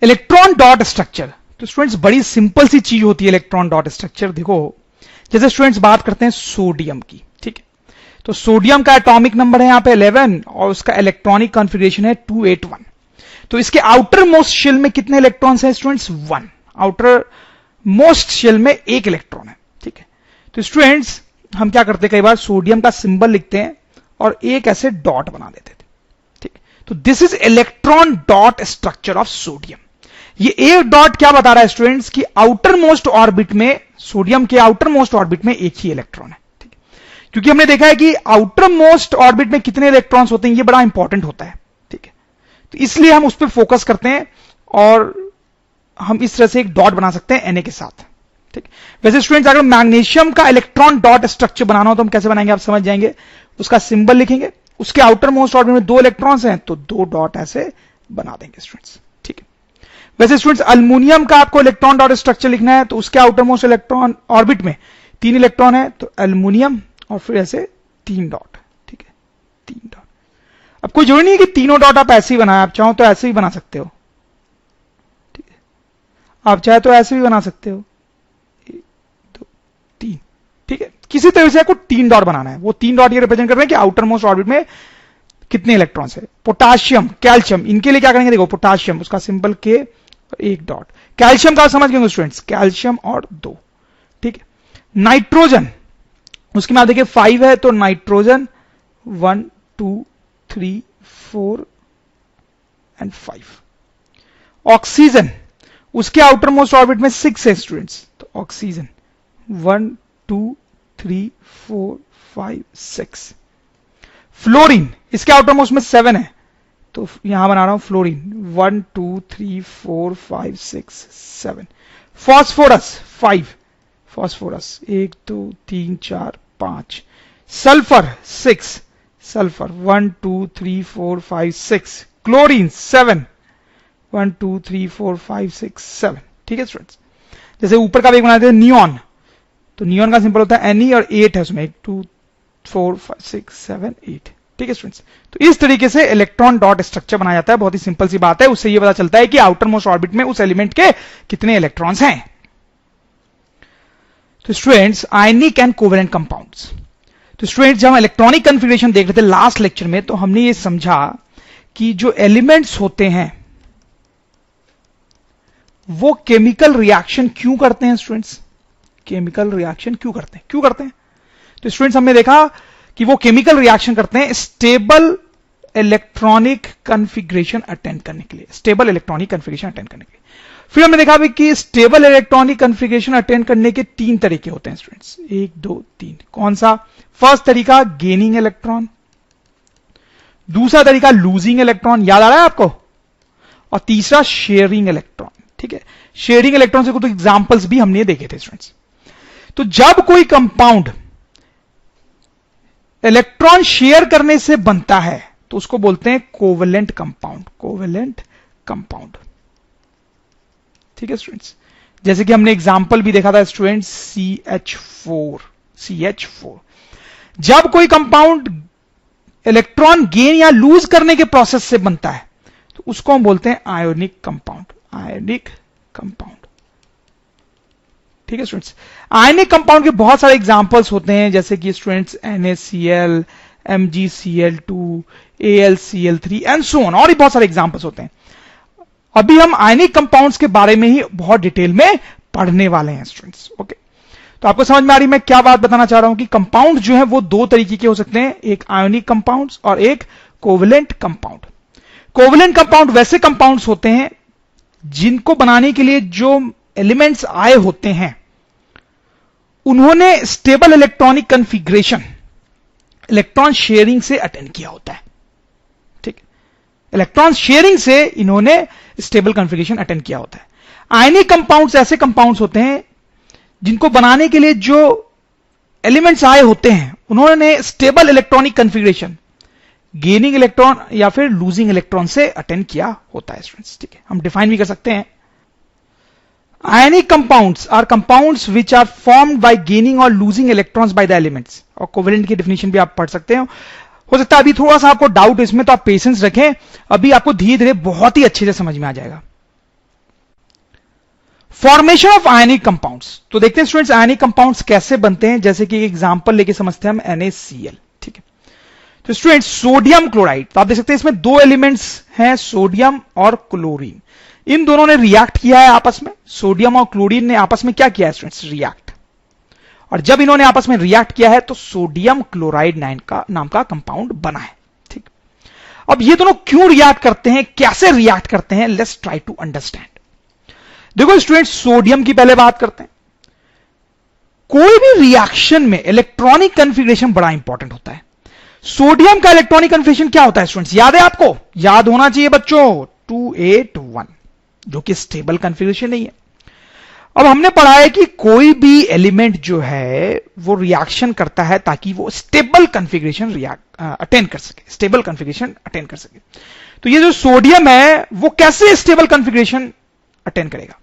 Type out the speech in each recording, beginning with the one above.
Electron dot structure, तो students बड़ी simple सी चीज होती है इलेक्ट्रॉन डॉट स्ट्रक्चर। देखो जैसे स्टूडेंट्स बात करते हैं सोडियम की, ठीक है, तो सोडियम का एटॉमिक नंबर है यहां पे 11 और उसका इलेक्ट्रॉनिक कॉन्फ़िगरेशन है 281। तो इसके आउटर मोस्ट शेल में कितने इलेक्ट्रॉन्स हैं स्टूडेंट्स? 1। आउटर मोस्ट शेल में 1 इलेक्ट्रॉन है, ठीक है। तो स्टूडेंट्स हम क्या करते हैं, कई बार सोडियम का सिंबल लिखते हैं और एक ऐसे डॉट बना देते थे, ठीक। तो this is electron dot structure of sodium. ये एक डॉट क्या बता रहा है स्टूडेंट्स कि आउटर मोस्ट ऑर्बिट में, सोडियम के आउटर मोस्ट ऑर्बिट में एक ही इलेक्ट्रॉन है, ठीक है। क्योंकि हमने देखा है कि आउटर मोस्ट ऑर्बिट में कितने इलेक्ट्रॉन्स होते हैं, ये बड़ा इंपॉर्टेंट होता है, ठीक है। तो इसलिए हम उस पर फोकस करते हैं और हम इस तरह से एक डॉट बना सकते हैं Na के साथ, ठीक। वैसे स्टूडेंट्स अगर मैग्नीशियम का इलेक्ट्रॉन डॉट स्ट्रक्चर बनाना हो तो हम कैसे बनाएंगे आप समझ जाएंगे। उसका सिंबल लिखेंगे, उसके आउटर मोस्ट ऑर्बिट में 2 इलेक्ट्रॉन्स हैं तो 2 डॉट ऐसे बना देंगे स्टूडेंट्स, ठीक है। वैसे स्टूडेंट्स अल्युमिनियम का आपको इलेक्ट्रॉन डॉट स्ट्रक्चर लिखना है तो उसके आउटर मोस्ट इलेक्ट्रॉन ऑर्बिट में 3 इलेक्ट्रॉन है तो अल्युमिनियम और फिर ऐसे 3 डॉट, ठीक है, 3 डॉट। अब कोई जरूरी नहीं है कि तीनों डॉट आप ऐसे ही बनाए, आप चाहो तो ऐसे ही बना सकते हो, ठीक है। आप चाहे तो ऐसे भी बना सकते हो, 1 2 3, ठीक है। किसी तरह से आपको 3 डॉट बनाना है। वो 3 डॉट ये रिप्रेजेंट कर रहे हैं कि आउटर मोस्ट ऑर्बिट में कितने इलेक्ट्रॉन्स है। पोटाशियम, कैल्शियम, इनके लिए क्या करेंगे, देखो पोटाशियम उसका सिंबल K और 1 डॉट। कैल्शियम का समझ गए स्टूडेंट्स, कैल्शियम और 2, ठीक है। नाइट्रोजन उसकी में आप देखिए 5 है तो नाइट्रोजन 1 2 3 4 एंड 5। ऑक्सीजन उसके आउटर मोस्ट ऑर्बिट में 6 है स्टूडेंट्स तो ऑक्सीजन 1 2 3 4 5 6। फ्लोरीन इसके आउटर मोस्ट में 7 है तो यहां बना रहा हूं fluorine 1 2 3 4 5 6 7। Phosphorus 5, phosphorus 1 2 3 4 5। Sulphur 6, sulphur 1 2 3 4 5 6। Chlorine 7 1 2 3 4 5 6 7, ठीक है स्टूडेंट्स। जैसे ऊपर का भी एक बनाते हैं नियॉन, तो नियॉन का सिंबल होता है Ne और 8 है उसमें 1 2 4 5 6 7 8, ठीक है स्टूडेंट्स। तो इस तरीके से इलेक्ट्रॉन डॉट स्ट्रक्चर बनाया जाता है। बहुत ही सिंपल सी बात है, उससे ये पता चलता है कि आउटर मोस्ट ऑर्बिट में उस एलिमेंट के कितने इलेक्ट्रॉन्स हैं। तो students ionic and covalent compounds, तो स्टूडेंट्स जब हम इलेक्ट्रॉनिक कन्फिगरेशन देख रहे थे लास्ट लेक्चर में तो हमने ये समझा कि जो एलिमेंट्स होते हैं वो केमिकल रिएक्शन क्यों करते हैं स्टूडेंट्स, केमिकल रिएक्शन क्यों करते हैं। तो स्टूडेंट्स हमने देखा कि वो केमिकल रिएक्शन करते हैं स्टेबल इलेक्ट्रॉनिक कॉन्फ़िगरेशन अटेंड करने के लिए, स्टेबल इलेक्ट्रॉनिक कॉन्फ़िगरेशन अटेंड करने के लिए। फिर हमने देखा भी कि स्टेबल इलेक्ट्रॉनिक कॉन्फ़िगरेशन अटेंड करने के 3 तरीके होते हैं स्टूडेंट्स, 1 2 3। कौन सा? फर्स्ट तरीका गेनिंग इलेक्ट्रॉन, दूसरा तरीका लूजिंग इलेक्ट्रॉन, याद आ रहा है आपको, और तीसरा शेयरिंग इलेक्ट्रॉन, ठीक है। शेयरिंग इलेक्ट्रॉन से कुछ एग्जांपल्स भी हमने देखे थे स्टूडेंट्स। तो जब कोई कंपाउंड इलेक्ट्रॉन शेयर करने से बनता है तो उसको बोलते हैं कोवेलेंट कंपाउंड, कोवेलेंट कंपाउंड, ठीक है स्टूडेंट्स। जैसे कि हमने एग्जांपल भी देखा था स्टूडेंट्स CH4। जब कोई कंपाउंड इलेक्ट्रॉन गेन या लूज करने के प्रोसेस से बनता है तो उसको हम बोलते हैं आयोनिक कंपाउंड, आयोनिक कंपाउंड, ठीक है स्टूडेंट्स। आयनिक कंपाउंड के बहुत सारे एग्जांपल्स होते हैं जैसे कि students NaCl, MgCl2, AlCl3 and so on, और भी बहुत सारे एग्जांपल्स होते हैं। अभी हम आयनिक कंपाउंड्स के बारे में ही बहुत डिटेल में पढ़ने वाले हैं स्टूडेंट्स, ओके। तो आपको समझ में आ रही मैं क्या बात बताना चाह रहा हूं कि कंपाउंड जो है वो 2 तरीके के हो सकते हैं, एक आयोनिक कंपाउंड्स और एक कोवेलेंट कंपाउंड। कोवेलेंट कंपाउंड वैसे कंपाउंड्स होते हैं जिनको बनाने के लिए जो एलिमेंट्स आए होते हैं उन्होंने stable electronic configuration electron sharing से अटेंड किया होता है, ठीक। इलेक्ट्रॉन शेयरिंग से इन्होंने स्टेबल कॉन्फ़िगरेशन अटेंड किया होता है। आयनिक कंपाउंड्स ऐसे कंपाउंड्स होते हैं जिनको बनाने के लिए जो एलिमेंट्स आए होते हैं उन्होंने stable electronic configuration gaining electron या फिर लूजिंग इलेक्ट्रॉन से अटेंड किया होता है स्टूडेंट्स, ठीक है। हम डिफाइन भी कर सकते हैं। Ionic compounds are compounds which are formed by gaining or losing electrons by the elements, और कोवेलेंट की डेफिनेशन भी आप पढ़ सकते हो सकता है अभी थोड़ा सा आपको डाउट इसमें, तो आप पेशेंस रखें, अभी आपको धीरे धीरे बहुत ही अच्छे से समझ में आ जाएगा। फॉर्मेशन ऑफ आयनिक कंपाउंड्स, तो देखते हैं स्टूडेंट्स आयनिक कंपाउंड्स कैसे बनते हैं, जैसे कि एक एग्जांपल लेके समझते हैं हम NaCl, ठीक है। तो स्टूडेंट्स सोडियम क्लोराइड, तो आप देख सकते हैं इसमें दो एलिमेंट्स हैं, सोडियम और क्लोरीन। इन दोनों ने रिएक्ट किया है आपस में, सोडियम और क्लोरीन ने आपस में क्या किया है स्टूडेंट्स, रिएक्ट। और जब इन्होंने आपस में रिएक्ट किया है तो सोडियम क्लोराइड नाम का कंपाउंड बना है, ठीक। अब ये दोनों क्यों रिएक्ट करते हैं, कैसे रिएक्ट करते हैं, लेट्स ट्राई टू अंडरस्टैंड। देखो स्टूडेंट्स, सोडियम की पहले बात करते हैं। कोई भी रिएक्शन में इलेक्ट्रॉनिक कन्फिग्रेशन बड़ा इंपॉर्टेंट होता है। सोडियम का इलेक्ट्रॉनिक कन्फिग्रेशन क्या होता है स्टूडेंट्स, याद है आपको, याद होना चाहिए बच्चों, 281, जो कि स्टेबल कन्फिग्रेशन नहीं है। अब हमने पढ़ा है कि कोई भी एलिमेंट जो है वो रिएक्शन करता है ताकि वो स्टेबल कन्फिग्रेशन अटेंड कर सके, स्टेबल कन्फिग्रेशन अटेंड कर सके। तो ये जो सोडियम है वो कैसे स्टेबल कन्फिग्रेशन अटेंड करेगा,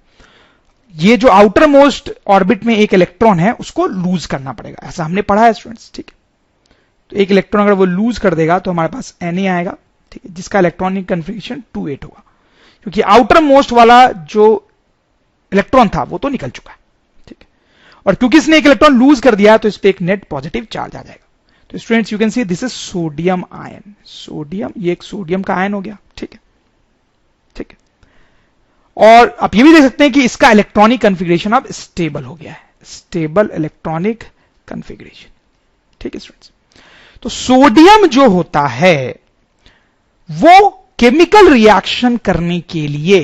ये जो आउटर मोस्ट ऑर्बिट में एक इलेक्ट्रॉन है उसको लूज करना पड़ेगा, ऐसा हमने पढ़ा है स्टूडेंट्स, ठीक है। तो एक इलेक्ट्रॉन अगर वो लूज कर देगा तो हमारे पास Na आएगा, ठीक है, जिसका इलेक्ट्रॉनिक कन्फिग्रेशन 28 होगा, क्योंकि आउटर मोस्ट वाला जो इलेक्ट्रॉन था वो तो निकल चुका है, ठीक है। और क्योंकि इसने एक इलेक्ट्रॉन लूज कर दिया है तो इस पे एक नेट पॉजिटिव चार्ज आ जाएगा। तो students you can see this is sodium ion, sodium, ये एक सोडियम का आयन हो गया, ठीक है, ठीक है। और आप ये भी देख सकते हैं कि इसका इलेक्ट्रॉनिक कन्फिग्रेशन अब स्टेबल हो गया है, स्टेबल इलेक्ट्रॉनिक कन्फिग्रेशन, ठीक है स्टूडेंट्स। तो सोडियम जो होता है वो केमिकल रिएक्शन करने के लिए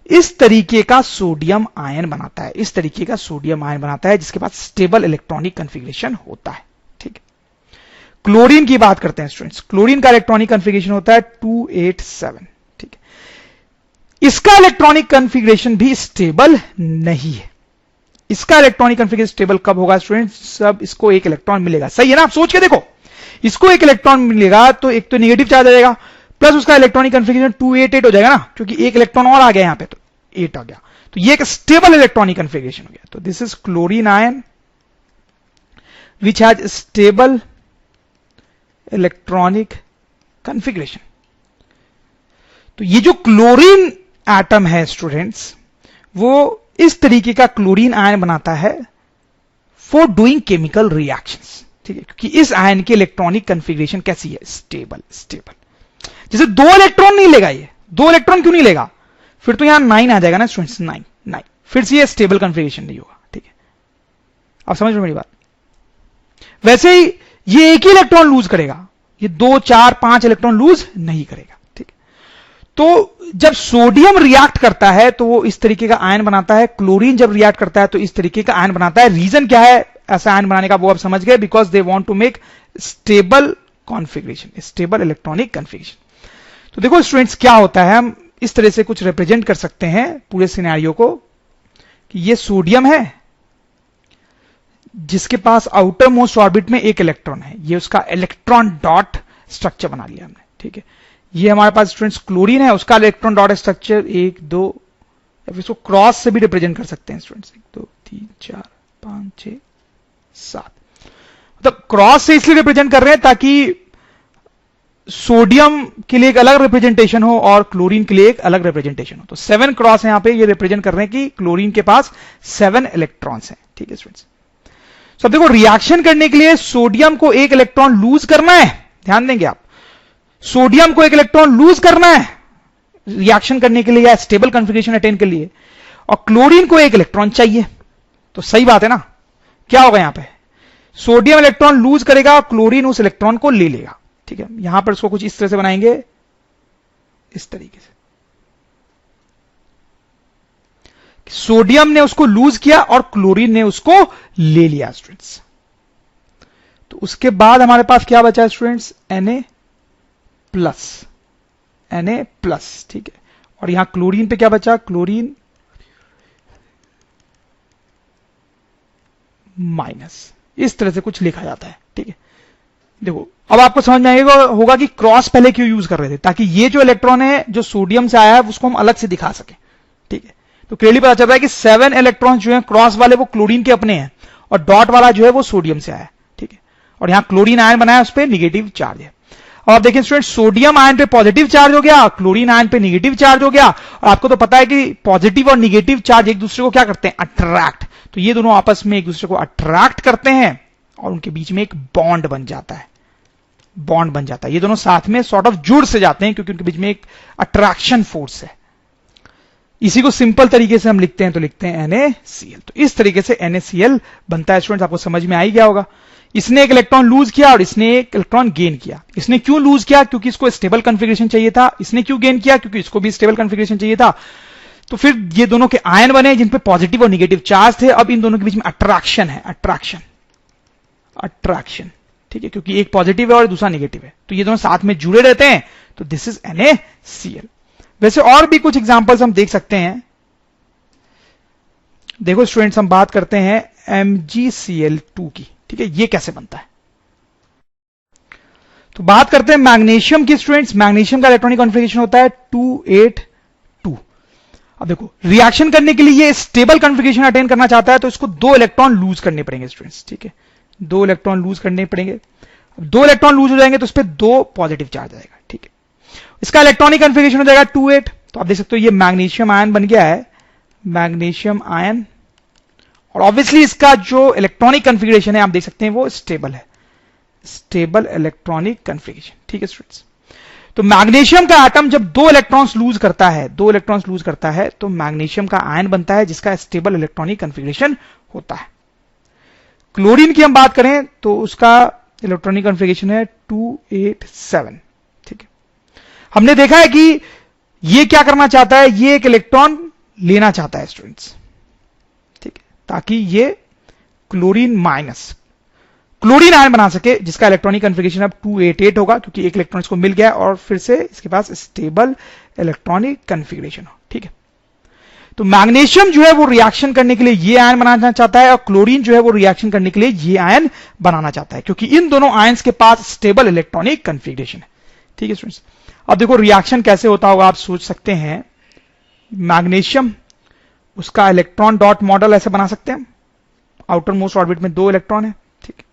इस तरीके का सोडियम आयन बनाता है, इस तरीके का सोडियम आयन बनाता है जिसके पास स्टेबल इलेक्ट्रॉनिक कन्फिग्रेशन होता है, ठीक है। क्लोरीन की बात करते हैं स्टूडेंट्स, क्लोरीन का इलेक्ट्रॉनिक कन्फिग्रेशन होता है 287, ठीक है। इसका इलेक्ट्रॉनिक कन्फिग्रेशन भी स्टेबल नहीं है। इसका इलेक्ट्रॉनिक कन्फिग्रेशन स्टेबल कब होगा स्टूडेंट्स, सब इसको एक इलेक्ट्रॉन मिलेगा, सही है ना, आप सोच के देखो, इसको एक इलेक्ट्रॉन मिलेगा तो एक तो नेगेटिव चार्ज आ जाएगा, प्लस उसका इलेक्ट्रॉनिक कन्फिग्रेशन 288 हो जाएगा ना, क्योंकि एक इलेक्ट्रॉन और आ गया यहां पे, तो 8 आ गया, तो ये एक स्टेबल इलेक्ट्रॉनिक कन्फिग्रेशन हो गया। तो this is chlorine ion which has stable electronic configuration. तो ये जो क्लोरीन एटम है स्टूडेंट्स, वो इस तरीके का क्लोरीन आयन बनाता है फॉर डूइंग केमिकल रिएक्शंस, ठीक है, क्योंकि इस आयन की इलेक्ट्रॉनिक कन्फिग्रेशन कैसी है, स्टेबल, स्टेबल। जैसे 2 इलेक्ट्रॉन नहीं लेगा, ये 2 इलेक्ट्रॉन क्यों नहीं लेगा, फिर तो यहां 9 आ जाएगा ना स्टूडेंट्स, 9, फिर से ये स्टेबल कन्फिग्रेशन नहीं होगा, ठीक है, आप समझ रहे हो मेरी बात। वैसे ही ये एक ही इलेक्ट्रॉन लूज करेगा, ये 2, 4, 5 इलेक्ट्रॉन लूज नहीं करेगा, ठीक है। तो जब सोडियम रिएक्ट करता है तो वो इस तरीके का आयन बनाता है, क्लोरीन जब रिएक्ट करता है तो इस तरीके का आयन बनाता है। रीजन क्या है ऐसा आयन बनाने का, वो आप समझ गए, because they want to make stable configuration, stable electronic configuration. तो देखो स्टूडेंट्स क्या होता है, हम इस तरह से कुछ रिप्रेजेंट कर सकते हैं पूरे सिनेरियो को, कि ये सोडियम है जिसके पास आउटर मोस्ट ऑर्बिट में एक इलेक्ट्रॉन है, ये उसका इलेक्ट्रॉन डॉट स्ट्रक्चर बना लिया हमने, ठीक है। ये हमारे पास स्टूडेंट्स क्लोरीन है, उसका इलेक्ट्रॉन डॉट स्ट्रक्चर 1, 2, या फिर इसको क्रॉस से भी रिप्रेजेंट कर सकते हैं स्टूडेंट्स, 1, 2, 3, 4, 5, 6, 7। मतलब क्रॉस से इसलिए रिप्रेजेंट कर रहे हैं ताकि सोडियम के लिए एक अलग रिप्रेजेंटेशन हो और क्लोरीन के लिए एक अलग रिप्रेजेंटेशन हो। तो 7 क्रॉस यहां पे ये रिप्रेजेंट कर रहे हैं कि क्लोरीन के पास 7 इलेक्ट्रॉन्स हैं, ठीक है स्टूडेंट्स। तो अब देखो रिएक्शन करने के लिए सोडियम को एक इलेक्ट्रॉन लूज करना है, ध्यान देंगे आप, सोडियम को एक इलेक्ट्रॉन लूज करना है रिएक्शन करने के लिए या स्टेबल कॉन्फिगरेशन अटेन के लिए, और क्लोरीन को एक इलेक्ट्रॉन चाहिए। तो सही बात है ना, क्या होगा यहां पे, सोडियम इलेक्ट्रॉन लूज करेगा, क्लोरीन उस इलेक्ट्रॉन को ले लेगा, ठीक है। यहां पर इसको कुछ इस तरह से बनाएंगे, इस तरीके से, सोडियम ने उसको लूज किया और क्लोरीन ने उसको ले लिया स्टूडेंट्स। तो उसके बाद हमारे पास क्या बचा स्टूडेंट्स, Na प्लस, ठीक है। और यहां क्लोरीन पे क्या बचा, क्लोरीन माइनस, इस तरह से कुछ लिखा जाता है, ठीक है। देखो अब आपको समझ में आएगा होगा कि क्रॉस पहले क्यों यूज कर रहे थे, ताकि ये जो इलेक्ट्रॉन है जो सोडियम से आया है उसको हम अलग से दिखा सके, ठीक है। तो क्लियरली पता चल रहा है कि 7 इलेक्ट्रॉन जो है क्रॉस वाले वो क्लोरीन के अपने हैं और डॉट वाला जो है वो सोडियम से आया है, ठीक है। और यहां क्लोरीन आयन बनाया, उस पर निगेटिव चार्ज है। और आप देखें स्टूडेंट, सोडियम आयन पे पॉजिटिव चार्ज हो गया, क्लोरीन आयन पे निगेटिव चार्ज हो गया। और आपको तो पता है कि पॉजिटिव और निगेटिव चार्ज एक दूसरे को क्या करते हैं, अट्रैक्ट। तो ये दोनों आपस में एक दूसरे को अट्रैक्ट करते हैं और उनके बीच में एक बॉन्ड बन जाता है, बॉन्ड बन जाता है। ये दोनों साथ में सॉर्ट ऑफ जुड़ से जाते हैं क्योंकि उनके बीच में एक अट्रैक्शन फोर्स है। इसी को सिंपल तरीके से हम लिखते हैं तो लिखते हैं NaCl। तो इस तरीके से NaCl बनता है स्टूडेंट्स, आपको समझ में आ ही गया होगा। इसने एक इलेक्ट्रॉन लूज किया और इसने एक इलेक्ट्रॉन गेन किया। इसने क्यों लूज किया, क्योंकि इसको स्टेबल कॉन्फ़िगरेशन चाहिए था। इसने क्यों गेन किया, क्योंकि इसको भी स्टेबल कॉन्फ़िगरेशन चाहिए था। तो फिर ये दोनों के आयन बने जिन पे पॉजिटिव और निगेटिव चार्ज थे। अब इन दोनों के बीच में अट्रैक्शन है, अट्रैक्शन, ठीक है, क्योंकि एक पॉजिटिव है और दूसरा निगेटिव है, तो ये दोनों साथ में जुड़े रहते हैं। तो दिस इज NaCl। वैसे और भी कुछ एग्जांपल्स हम देख सकते हैं। देखो स्टूडेंट्स, हम बात करते हैं MgCl2 की, ठीक है, ये कैसे बनता है। तो बात करते हैं मैग्नीशियम की स्टूडेंट्स। मैग्नीशियम का इलेक्ट्रॉनिक कॉन्फ़िगरेशन होता है 282। अब देखो, रिएक्शन करने के लिए ये स्टेबल कॉन्फ़िगरेशन अटेन करना चाहता है तो इसको 2 इलेक्ट्रॉन लूज करने पड़ेंगे स्टूडेंट्स, ठीक है, 2 इलेक्ट्रॉन लूज करने पड़ेंगे। अब 2 इलेक्ट्रॉन लूज हो जाएंगे तो इस पर 2 पॉजिटिव चार्ज आएगा, ठीक है। इसका इलेक्ट्रॉनिक कॉन्फ़िगरेशन हो जाएगा 28। तो आप देख सकते हो ये मैग्नीशियम आयन बन गया है, मैग्नीशियम आयन। और ऑब्वियसली इसका जो इलेक्ट्रॉनिक कॉन्फ़िगरेशन है आप देख सकते हैं वो स्टेबल है, स्टेबल इलेक्ट्रॉनिक कॉन्फ़िगरेशन, ठीक है स्टूडेंट्स। तो मैग्नीशियम का एटम जब 2 इलेक्ट्रॉन्स लूज करता है, 2 इलेक्ट्रॉन्स लूज करता है तो मैग्नीशियम का आयन बनता है जिसका स्टेबल इलेक्ट्रॉनिक कॉन्फ़िगरेशन होता है। क्लोरीन की हम बात करें तो उसका इलेक्ट्रॉनिक कॉन्फ़िगरेशन है 287, ठीक है। हमने देखा है कि ये क्या करना चाहता है, ये एक इलेक्ट्रॉन लेना चाहता है स्टूडेंट्स, ठीक है, ताकि ये क्लोरीन माइनस क्लोरीन आयन बना सके जिसका इलेक्ट्रॉनिक कॉन्फ़िगरेशन अब 288 होगा क्योंकि एक इलेक्ट्रॉन इसको मिल गया और फिर से इसके पास स्टेबल इलेक्ट्रॉनिक कॉन्फ़िगरेशन हो, ठीक है। तो मैग्नीशियम जो है वो रिएक्शन करने के लिए ये आयन बनाना चाहता है और क्लोरीन जो है वो रिएक्शन करने के लिए ये आयन बनाना चाहता है क्योंकि इन दोनों आयंस के पास स्टेबल इलेक्ट्रॉनिक कॉन्फ़िगरेशन है, ठीक है स्टूडेंट्स। अब देखो रिएक्शन कैसे होता होगा, आप सोच सकते हैं। मैग्नीशियम, उसका इलेक्ट्रॉन डॉट मॉडल ऐसे बना सकते हैं, आउटर मोस्ट ऑर्बिट में 2 इलेक्ट्रॉन है, ठीक है।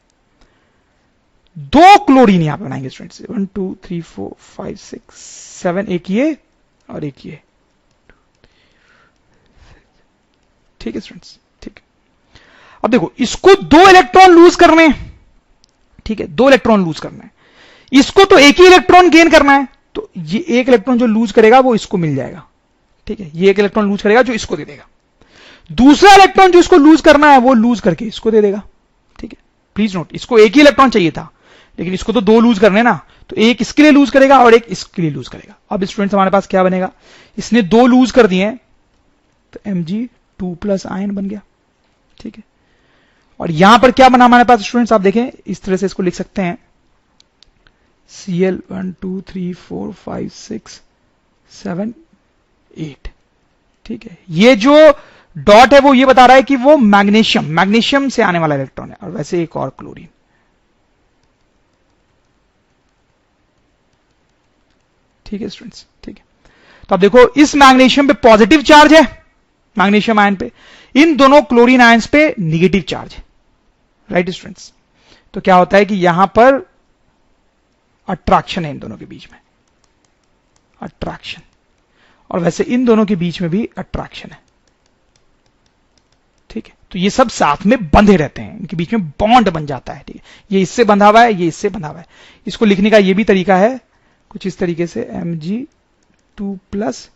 2 क्लोरीन यहां पर बनाएंगे स्टूडेंट्स, 1 2 3 4 5 6 7, एक ये और एक ये, ठीक है स्टूडेंट्स, ठीक है। अब देखो इसको 2 इलेक्ट्रॉन लूज करने हैं, ठीक है, 2 इलेक्ट्रॉन लूज करना है। इसको तो एक ही इलेक्ट्रॉन गेन करना है, तो ये एक इलेक्ट्रॉन जो लूज करेगा वो इसको मिल जाएगा, ठीक है। ये एक इलेक्ट्रॉन लूज करेगा जो इसको दे देगा, दूसरा इलेक्ट्रॉन जो इसको लूज करना है वो लूज करके इसको दे देगा, ठीक है। प्लीज नोट, इसको एक ही इलेक्ट्रॉन चाहिए था लेकिन इसको तो 2 लूज करने ना, तो एक इसके लिए लूज करेगा और एक इसके लिए लूज करेगा। अब स्टूडेंट्स हमारे पास क्या बनेगा, इसने 2 लूज कर दिए तो Mg2+ आयन बन गया, ठीक है। और यहां पर क्या बना हमारे पास स्टूडेंट्स, आप देखें इस तरह से इसको लिख सकते हैं Cl 1 2 3 4 5 6 7 8, ठीक है। ये जो डॉट है वो ये बता रहा है कि वो मैग्नीशियम से आने वाला इलेक्ट्रॉन है और वैसे एक और क्लोरीन, ठीक है स्टूडेंट्स, ठीक है। तो अब देखो इस मैग्नीशियम पे पॉजिटिव चार्ज है, मैग्नीशियम आयन पे, इन दोनों क्लोरीन आयंस पे निगेटिव चार्ज है, राइट स्टूडेंट्स। तो क्या होता है कि यहां पर अट्रैक्शन है इन दोनों के बीच में, अट्रैक्शन, और वैसे इन दोनों के बीच में भी अट्रैक्शन है, ठीक है। तो ये सब साथ में बंधे रहते हैं, इनके बीच में बॉन्ड बन जाता है, ठीक है। ये इससे बंधा हुआ है, ये इससे बंधा हुआ है। इसको लिखने का ये भी तरीका है कुछ इस तरीके से, Mg2+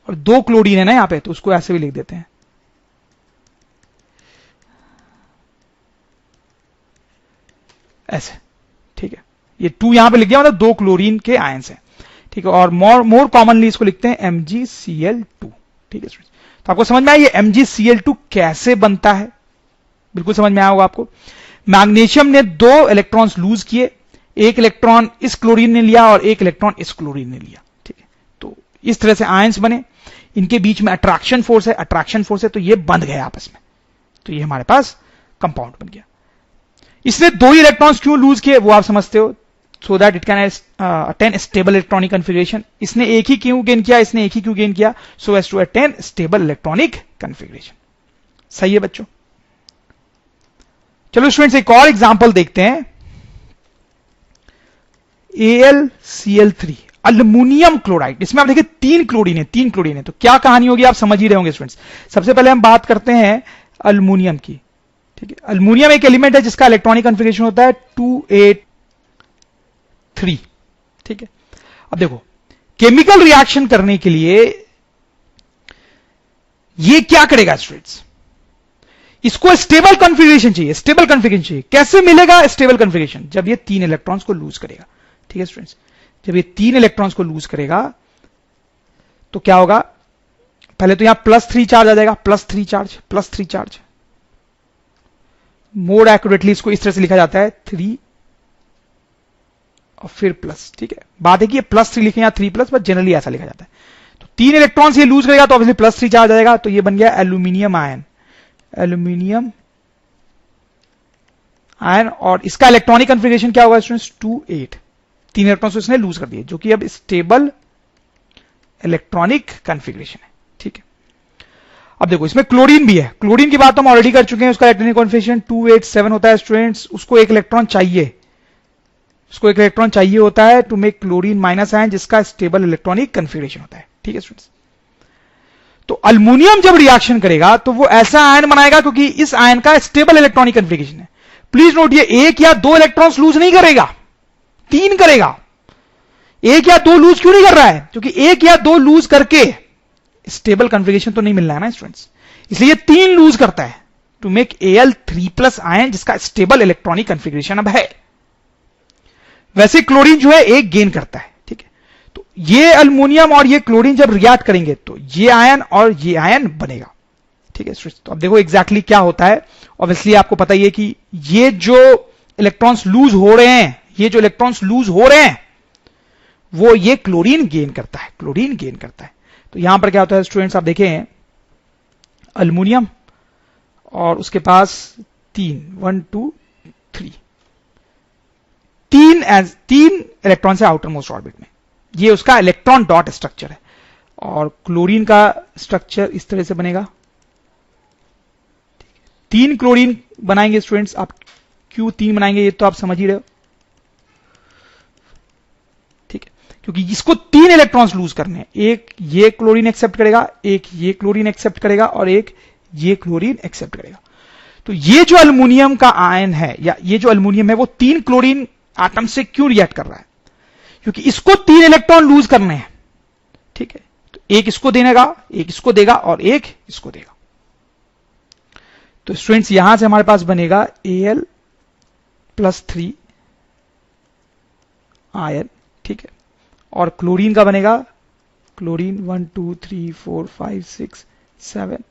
और 2 क्लोरीन है ना यहां पे, तो उसको ऐसे भी लिख देते हैं, ऐसे, ठीक है। ये 2 यहां पे लिख दिया, मतलब 2 क्लोरीन के आयंस हैं, ठीक है। और मोर कॉमनली इसको लिखते हैं MgCl2, ठीक है। तो आपको समझ में आया ये MgCl2 कैसे बनता है, बिल्कुल समझ में आया होगा आपको। मैग्नीशियम ने 2 इलेक्ट्रॉन्स लूज किए, एक इलेक्ट्रॉन इस क्लोरीन ने लिया और एक इलेक्ट्रॉन इस क्लोरीन ने लिया, ठीक है। तो इस तरह से आयंस बने, इनके बीच में अट्रैक्शन फोर्स है, तो ये बंध गए आपस में, तो ये हमारे पास कंपाउंड बन गया। इसने 2 ही इलेक्ट्रॉन्स क्यों लूज किए वो आप समझते हो, so that it can attain stable electronic configuration. इसने एक ही क्यों गेन किया, so as to attain stable electronic configuration. सही है बच्चों। चलो स्टूडेंट्स एक और एग्जांपल देखते हैं। AlCl3 aluminium chloride. इसमें आप देखिए 3 क्लोरीन है, 3 क्लोरीन है, तो क्या कहानी होगी आप समझ ही रहे होंगे स्टूडेंट्स। सबसे पहले हम बात करते हैं अल्युमिनियम की, ठीक है। अल्युमिनियम एक एलिमेंट है जिसका इलेक्ट्रॉनिक कॉन्फ़िगरेशन होता है 283, ठीक है। अब देखो केमिकल रिएक्शन करने के लिए ये क्या करेगा स्टूडेंट्स, इसको स्टेबल कॉन्फ़िगरेशन चाहिए, स्टेबल कॉन्फ़िगरेशन चाहिए। कैसे मिलेगा स्टेबल कॉन्फ़िगरेशन, जब ये 3 इलेक्ट्रॉन्स को लूज करेगा, ठीक है स्टूडेंट्स। जब ये 3 इलेक्ट्रॉन्स को लूज करेगा तो क्या होगा, पहले तो यहां +3 चार्ज आ जाएगा, +3 चार्ज, +3 चार्ज। मोर एक्यूरेटली इसको इस तरह से लिखा जाता है 3 और फिर प्लस, ठीक है। बात है कि ये +3 लिखे या 3+, बट जनरली ऐसा लिखा जाता है। तो 3 इलेक्ट्रॉन्स ये लूज करेगा तो ऑब्वियसली +3 चार्ज आ जाएगा, तो ये बन गया एल्यूमिनियम आयन, एल्यूमिनियम आयन। और इसका इलेक्ट्रॉनिक कॉन्फ़िगरेशन क्या होगा स्टूडेंट्स, 28। 3 इलेक्ट्रॉन्स इसने लूज कर दिए, जो कि अब स्टेबल इलेक्ट्रॉनिक कॉन्फ़िगरेशन है, ठीक है। अब देखो इसमें क्लोरीन भी है, क्लोरीन की बात तो हम ऑलरेडी कर चुके हैं। उसका इलेक्ट्रॉनिक कॉन्फ़िगरेशन 287 होता है स्टूडेंट्स। उसको एक इलेक्ट्रॉन चाहिए, उसको एक इलेक्ट्रॉन चाहिए होता है to make chlorine minus ion, जिसका स्टेबल इलेक्ट्रॉनिक कॉन्फ़िगरेशन होता है, ठीक है स्टूडेंट्स। तो अल्युमिनियम जब रिएक्शन करेगा तो वो ऐसा आयन बनाएगा क्योंकि इस आयन का स्टेबल इलेक्ट्रॉनिक कॉन्फ़िगरेशन है। प्लीज नोट, ये 1 या 2 इलेक्ट्रॉन्स लूज नहीं करेगा, 3 करेगा। 1 या 2 लूज क्यों नहीं कर रहा है, क्योंकि 1 या 2 लूज करके स्टेबल कॉन्फ़िगरेशन तो नहीं मिलना है ना स्टूडेंट्स, इसलिए 3 लूज करता है टू मेक Al3+ आयन, जिसका स्टेबल इलेक्ट्रॉनिक कॉन्फ़िगरेशन अब है। वैसे क्लोरीन जो है 1 गेन करता है, ठीक है। तो ये अल्युमिनियम और ये क्लोरीन जब रिएक्ट करेंगे तो ये आयन और ये आयन बनेगा, ठीक है स्टूडेंट्स। तो अब देखो एग्जैक्टली क्या होता है। ऑब्वियसली आपको पता ही है कि ये जो इलेक्ट्रॉन्स लूज हो रहे हैं, ये जो इलेक्ट्रॉन्स लूज हो रहे हैं वो ये क्लोरीन गेन करता है, क्लोरीन गेन करता है। तो यहां पर क्या होता है स्टूडेंट्स, आप देखें अल्युमिनियम और उसके पास 3 1 2 3 3 इलेक्ट्रॉन से आउटर मोस्ट ऑर्बिट में, ये उसका इलेक्ट्रॉन डॉट स्ट्रक्चर है। और क्लोरीन का स्ट्रक्चर इस तरह से बनेगा, 3 क्लोरीन बनाएंगे स्टूडेंट्स। आप क्यों 3 बनाएंगे ये तो आप समझ ही रहे हो, ठीक है, क्योंकि इसको 3 इलेक्ट्रॉन्स लूज करने हैं। एक ये क्लोरीन एक्सेप्ट करेगा, एक ये क्लोरीन एक्सेप्ट करेगा और एक ये क्लोरीन एक्सेप्ट करेगा। तो ये जो अल्युमिनियम का आयन है या ये जो अल्युमिनियम है वो 3 क्लोरीन एटम से क्यों रिएक्ट कर रहा है, क्योंकि इसको 3 इलेक्ट्रॉन लूज करने हैं, ठीक है। तो एक इसको देगा, एक इसको देगा और एक इसको देगा। तो स्टूडेंट्स यहां से हमारे पास बनेगा Al+3 आयन, ठीक है। और क्लोरीन का बनेगा क्लोरीन 1 2 3 4 5 6 7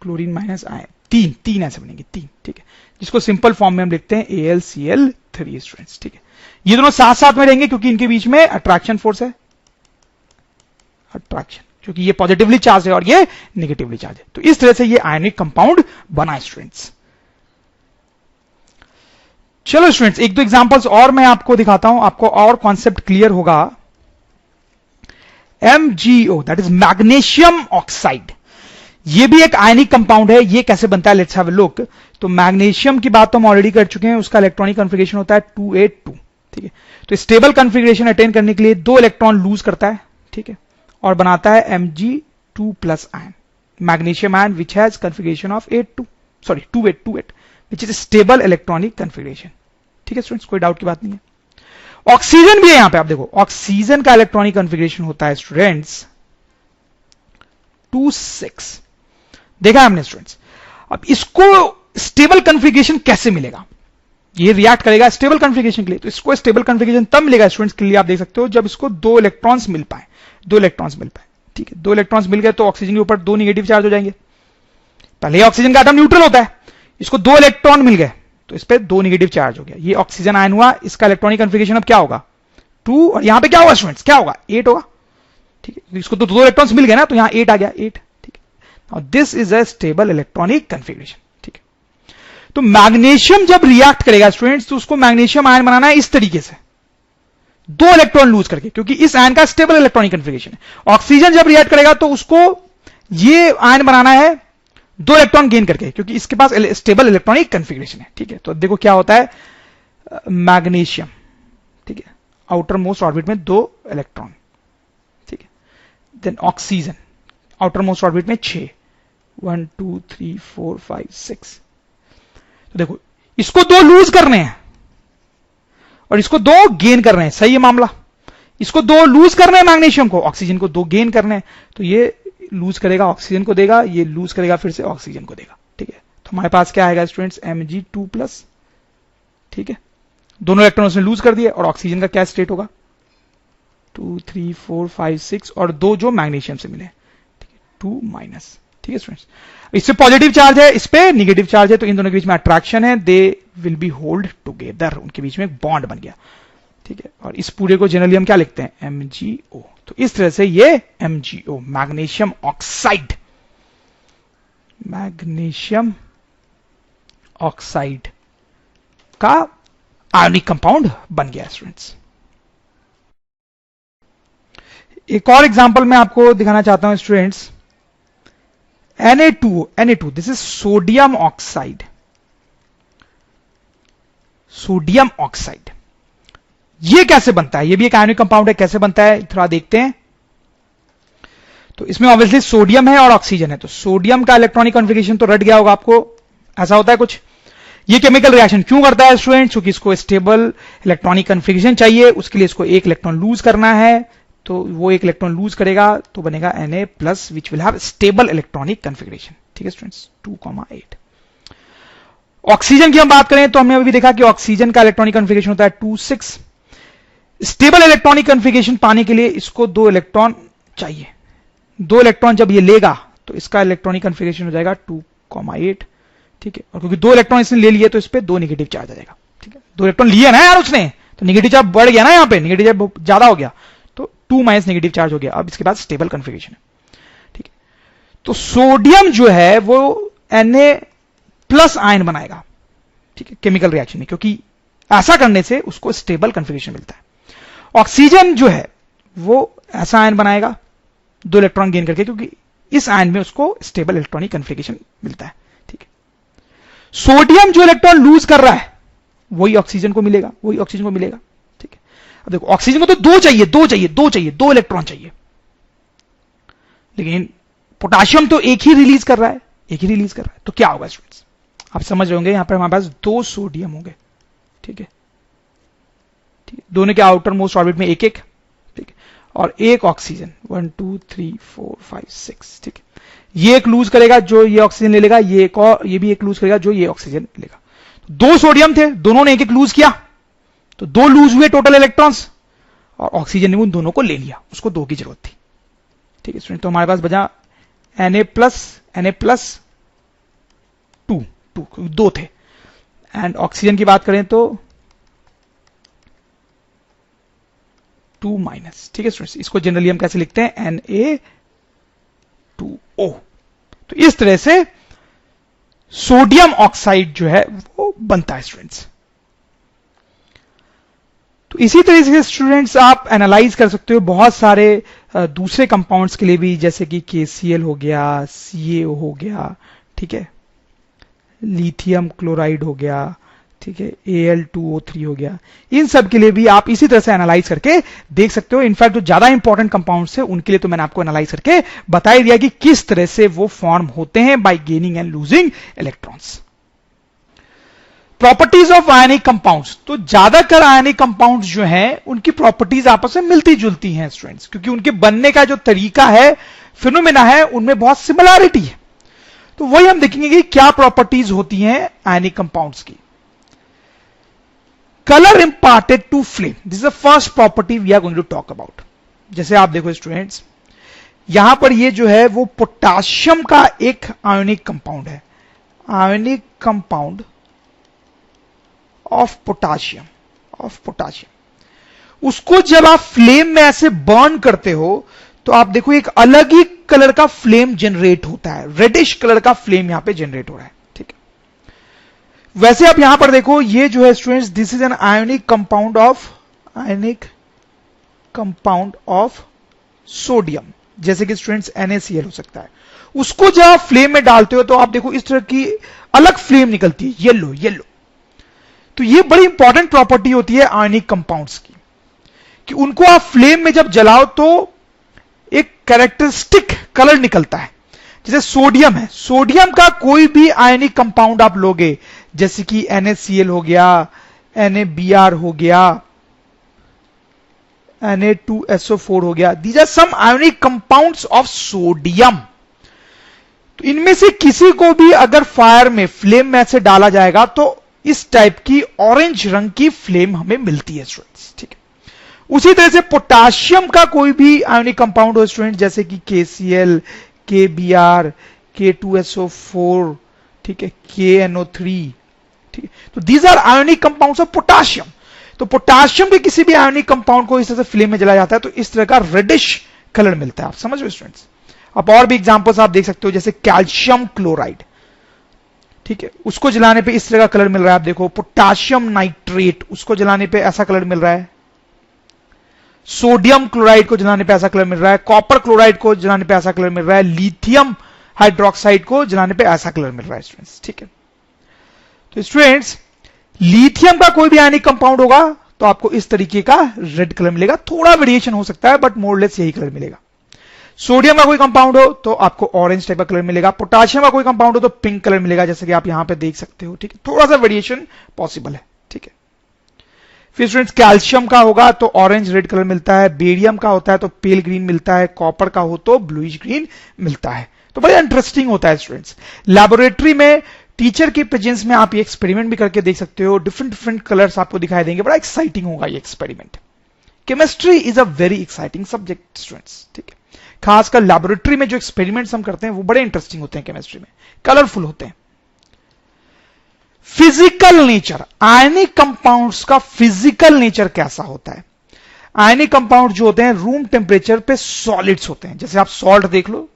क्लोरीन माइनस आयन, 3 ऐसे बनेंगे 3, ठीक है, जिसको सिंपल फॉर्म में हम लिखते हैं AlCl3 स्टूडेंट्स, ठीक है। ये दोनों साथ साथ में रहेंगे क्योंकि इनके बीच में अट्रैक्शन फोर्स है, अट्रैक्शन, क्योंकि ये पॉजिटिवली चार्ज है और ये नेगेटिवली चार्ज है। तो इस तरह से ये आयनिक कंपाउंड बना स्टूडेंट्स। चलो स्टूडेंट्स एक दो एग्जांपल्स और मैं आपको दिखाता हूं, आपको और कॉन्सेप्ट क्लियर होगा। MgO that is magnesium oxide, ये भी एक आयनिक कंपाउंड है। ये कैसे बनता है, लेट्स हैव अ लुक। तो मैग्नीशियम की बात तो हम ऑलरेडी कर चुके हैं, उसका इलेक्ट्रॉनिक कॉन्फ़िगरेशन होता है 282, ठीक है। तो स्टेबल कॉन्फ़िगरेशन अटेन करने के लिए 2 इलेक्ट्रॉन लूज करता है, ठीक है, और बनाता है Mg2+ ion, magnesium ion which has configuration of 288 which is stable electronic configuration, ठीक है स्टूडेंट्स, कोई डाउट की बात नहीं है। ऑक्सीजन भी है यहां पे, आप देखो ऑक्सीजन का इलेक्ट्रॉनिक कॉन्फ़िगरेशन होता है स्टूडेंट्स 26, देखा है हमने स्टूडेंट्स। अब इसको स्टेबल कॉन्फ़िगरेशन कैसे मिलेगा, ये रिएक्ट करेगा स्टेबल कॉन्फ़िगरेशन के लिए। तो इसको स्टेबल कॉन्फ़िगरेशन तब मिलेगा स्टूडेंट्स के लिए, आप देख सकते हो, जब इसको 2 इलेक्ट्रॉन्स मिल पाए, 2 इलेक्ट्रॉन्स मिल पाए, ठीक है। 2 इलेक्ट्रॉन्स मिल गए तो ऑक्सीजन के ऊपर 2 नेगेटिव चार्ज हो जाएंगे। पहले ऑक्सीजन का एटम न्यूट्रल होता है, इसको 2 इलेक्ट्रॉन मिल गए तो इस पर 2 नेगेटिव चार्ज हो गया, ये ऑक्सीजन आयन हुआ। इसका इलेक्ट्रॉनिक कॉन्फ़िगरेशन अब क्या होगा 2, और यहां पे क्या होगा स्टूडेंट्स, क्या होगा 8 होगा, ठीक है। इसको तो 2 इलेक्ट्रॉन्स मिल गए ना, तो यहां 8 आ गया, 8, ठीक है। और this is a stable electronic configuration, ठीक है। तो मैग्नीशियम जब रिएक्ट करेगा स्टूडेंट्स तो उसको मैग्नीशियम आयन बनाना है इस तरीके से, 2 इलेक्ट्रॉन लूज करके, क्योंकि इस आयन का स्टेबल इलेक्ट्रॉनिक कॉन्फ़िगरेशन है। ऑक्सीजन जब रिएक्ट करेगा तो उसको ये आयन बनाना है 2 इलेक्ट्रॉन गेन करके, क्योंकि इसके पास स्टेबल इलेक्ट्रॉनिक कॉन्फ़िगरेशन है, ठीक है। तो देखो क्या होता है मैग्नीशियम, ठीक है, आउटर मोस्ट ऑर्बिट में 2 इलेक्ट्रॉन, ठीक है। Then oxygen outermost orbit में 6, 1 2 3 4 5 6। तो देखो इसको 2 लूज करने हैं और इसको 2 गेन करने हैं, सही है मामला। इसको 2 लूज करने हैं मैग्नीशियम को, ऑक्सीजन को 2 गेन करने हैं, तो ये लूज करेगा ऑक्सीजन को देगा, ये लूज करेगा फिर से ऑक्सीजन को देगा, ठीक है। तो हमारे पास क्या आएगा स्टूडेंट्स, Mg2+, ठीक है। दोनों इलेक्ट्रॉन उसने लूज कर दिए और ऑक्सीजन का क्या स्टेट होगा, 2 3 4 5 6 और 2 जो मैग्नीशियम से मिले, ठीक है, 2-, ठीक है स्टूडेंट्स। इससे पॉजिटिव चार्ज है, इस पे नेगेटिव चार्ज है, तो इन दोनों के बीच में अट्रैक्शन है, they will be hold together, उनके बीच में एक बॉन्ड बन गया, ठीक है। और इस पूरे को जनरली हम क्या लिखते हैं, MgO। तो इस तरह से ये MgO magnesium oxide, magnesium oxide का आयनिक कंपाउंड बन गया स्टूडेंट्स। एक और एग्जांपल मैं आपको दिखाना चाहता हूं students, Na2 this is sodium oxide, sodium oxide. ये कैसे बनता है, ये भी एक आयनिक कंपाउंड है, कैसे बनता है थोड़ा देखते हैं। तो इसमें ऑब्वियसली सोडियम है और ऑक्सीजन है, तो सोडियम का इलेक्ट्रॉनिक कॉन्फ़िगरेशन तो रट गया होगा आपको, ऐसा होता है कुछ। ये केमिकल रिएक्शन क्यों करता है स्टूडेंट्स, क्योंकि इसको स्टेबल इलेक्ट्रॉनिक कॉन्फ़िगरेशन चाहिए, उसके लिए इसको एक इलेक्ट्रॉन लूज करना है, तो वो एक इलेक्ट्रॉन लूज करेगा तो बनेगा Na+ which will have stable electronic configuration, ठीक है स्टूडेंट्स, 2,8। ऑक्सीजन की हम बात करें तो हमने अभी देखा कि ऑक्सीजन का इलेक्ट्रॉनिक कॉन्फ़िगरेशन होता है 2,6। स्टेबल इलेक्ट्रॉनिक कॉन्फ़िगरेशन पाने के लिए इसको 2 इलेक्ट्रॉन चाहिए, 2 इलेक्ट्रॉन जब ये लेगा तो इसका इलेक्ट्रॉनिक कॉन्फ़िगरेशन हो जाएगा 2,8, ठीक है। और क्योंकि 2 इलेक्ट्रॉन इसने ले लिए तो इस पे 2 नेगेटिव चार्ज आ जाएगा, ठीक है। 2 इलेक्ट्रॉन लिए ना यार उसने, तो नेगेटिव चार्ज बढ़ गया ना, यहां पे नेगेटिव चार्ज ज्यादा हो गया, तो 2- नेगेटिव चार्ज हो गया। अब इसके बाद स्टेबल कॉन्फ़िगरेशन है, ठीक है। तो सोडियम जो है वो Na+ आयन बनाएगा, ठीक है, केमिकल रिएक्शन में, क्योंकि ऐसा करने से उसको स्टेबल कॉन्फ़िगरेशन मिलता है। ऑक्सीजन जो है वो ऐसा आयन बनाएगा 2 इलेक्ट्रॉन गेन करके, क्योंकि इस आयन में उसको स्टेबल इलेक्ट्रॉनिक कॉन्फ़िगरेशन मिलता है, ठीक है। सोडियम जो इलेक्ट्रॉन लूज कर रहा है वही ऑक्सीजन को मिलेगा, वही ऑक्सीजन को मिलेगा, ठीक है। अब देखो ऑक्सीजन को तो 2 चाहिए, 2 इलेक्ट्रॉन चाहिए, लेकिन पोटाशियम तो एक ही रिलीज कर रहा है, एक ही रिलीज कर रहा है, तो क्या होगा स्टूडेंट्स, आप समझ रहे होंगे, यहां पर हमारे पास 2 सोडियम होंगे, ठीक है, ठीक है। दोनों के आउटर मोस्ट ऑर्बिट में एक एक, ठीक है, और एक ऑक्सीजन 1 2 3 4 5 6, ठीक है। ये एक लूज करेगा जो ये ऑक्सीजन ले लेगा, ये एक और ये भी एक लूज करेगा जो ये ऑक्सीजन लेगा। 2 सोडियम थे, दोनों ने एक एक लूज किया, तो 2 लूज हुए टोटल इलेक्ट्रॉन्स, और ऑक्सीजन ने उन दोनों को ले लिया, उसको 2 की जरूरत थी, ठीक है स्टूडेंट। तो हमारे पास बचा Na+ 2 थे, एंड ऑक्सीजन की बात करें तो 2-, ठीक है स्टूडेंट्स। इसको जनरली हम कैसे लिखते हैं, Na2O। तो इस तरह से सोडियम ऑक्साइड जो है वो बनता है स्टूडेंट्स। तो इसी तरीके से स्टूडेंट्स आप एनालाइज कर सकते हो बहुत सारे दूसरे कंपाउंड्स के लिए भी, जैसे कि KCl हो गया, CaO हो गया, ठीक है, लिथियम क्लोराइड हो गया, ठीक है, Al2O3 हो गया। इन सब के लिए भी आप इसी तरह से एनालाइज करके देख सकते हो। इनफैक्ट जो ज्यादा इंपॉर्टेंट कंपाउंड्स है उनके लिए तो मैंने आपको एनालाइज करके बता ही दिया कि किस तरह से वो फॉर्म होते हैं bye gaining and losing electrons. Properties of ionic compounds, तो ज्यादातर आयनिक कंपाउंड्स जो हैं उनकी प्रॉपर्टीज आपस में मिलती जुलती हैं स्टूडेंट्स, क्योंकि उनके बनने का जो तरीका है, फिनोमेना है, उनमें बहुत सिमिलैरिटी है। तो वही हम देखेंगे कि क्या प्रॉपर्टीज होती हैं आयनिक कंपाउंड्स की। Colour imparted to flame, this is the first property we are going to talk about. जैसे आप देखो स्टूडेंट्स, यहां पर ये जो है वो पोटाशियम का एक आयोनिक कंपाउंड है, आयोनिक कंपाउंड ऑफ पोटाशियम, उसको जब आप फ्लेम में ऐसे बर्न करते हो तो आप देखो एक अलग ही कलर का फ्लेम जनरेट होता है, रेडिश कलर का फ्लेम यहां पे जनरेट हो रहा है, ठीक है। वैसे आप यहां पर देखो, ये जो है students, this is an ionic compound of sodium, जैसे कि स्टूडेंट्स NaCl हो सकता है। उसको जब आप फ्लेम में डालते हो तो आप देखो इस तरह की अलग फ्लेम निकलती है, येलो। तो ये बड़ी इंपॉर्टेंट प्रॉपर्टी होती है आयनिक कंपाउंड्स की। कि उनको आप फ्लेम में जब जलाओ तो एक कैरेक्टरिस्टिक कलर निकलता है। जैसे सोडियम है, सोडियम का कोई भी आयनिक कंपाउंड आप लोगे, जैसे कि NaCl हो गया, NaBr हो गया, Na2SO4 हो गया, these are some ionic compounds of sodium. तो इनमें से किसी को भी अगर फायर में, फ्लेम में से डाला जाएगा तो इस टाइप की ऑरेंज रंग की फ्लेम हमें मिलती है स्टूडेंट्स, ठीक है। उसी तरह से पोटाशियम का कोई भी आयोनिक कंपाउंड हो स्टूडेंट, जैसे कि KCl, KBr, K2SO4, ठीक है, KNO3, ठीक है, तो these are ionic compounds of potassium. तो पोटाशियम के किसी भी आयोनिक कंपाउंड को इस तरह से फ्लेम में जलाया जाता है तो इस तरह का रेडिश कलर मिलता है। आप समझ रहे हो स्टूडेंट्स। अब और भी एग्जांपल्स आप देख सकते हो, जैसे कैल्शियम क्लोराइड, ठीक है, उसको जलाने पे इस तरह का कलर मिल रहा है। आप देखो पोटाशियम नाइट्रेट, उसको जलाने पे ऐसा कलर मिल रहा है। सोडियम क्लोराइड को जलाने पे ऐसा कलर मिल रहा है। कॉपर क्लोराइड को जलाने पे ऐसा कलर मिल रहा है। लिथियम हाइड्रोक्साइड को जलाने पे ऐसा कलर मिल रहा है स्टूडेंट्स, ठीक है। तो स्टूडेंट्स, लिथियम का कोई भी आयनिक कंपाउंड होगा तो आपको इस तरीके का रेड कलर मिलेगा। थोड़ा वेरिएशन हो सकता है बट मोर लेस यही कलर मिलेगा। सोडियम का कोई कंपाउंड हो तो आपको ऑरेंज टाइप का कलर मिलेगा। पोटाशियम का कोई कंपाउंड हो तो पिंक कलर मिलेगा, जैसे कि आप यहां पे देख सकते हो, ठीक है। थोड़ा सा वेरिएशन पॉसिबल है, ठीक है। फिर स्टूडेंट्स, कैल्शियम का होगा तो ऑरेंज रेड कलर मिलता है। बेरियम का होता है तो पेल ग्रीन मिलता है। कॉपर का हो तो ब्लूइश ग्रीन मिलता है। तो बड़ा इंटरेस्टिंग होता है स्टूडेंट्स। लैबोरेटरी में टीचर के प्रेजेंस में आप ये एक्सपेरिमेंट भी करके देख सकते हो। डिफरेंट डिफरेंट कलर्स आपको दिखाई देंगे। बड़ा एक्साइटिंग होगा ये experiment. Chemistry is a very exciting subject students, ठीक है। खासकर लैबोरेटरी में जो एक्सपेरिमेंट्स हम करते हैं वो बड़े इंटरेस्टिंग होते हैं केमिस्ट्री में, कलरफुल होते हैं। फिजिकल नेचर, आयनिक कंपाउंड्स का फिजिकल नेचर कैसा होता है। आयनिक कंपाउंड जो होते हैं रूम टेम्परेचर पे सॉलिड्स होते हैं। जैसे आप सॉल्ट देख लो,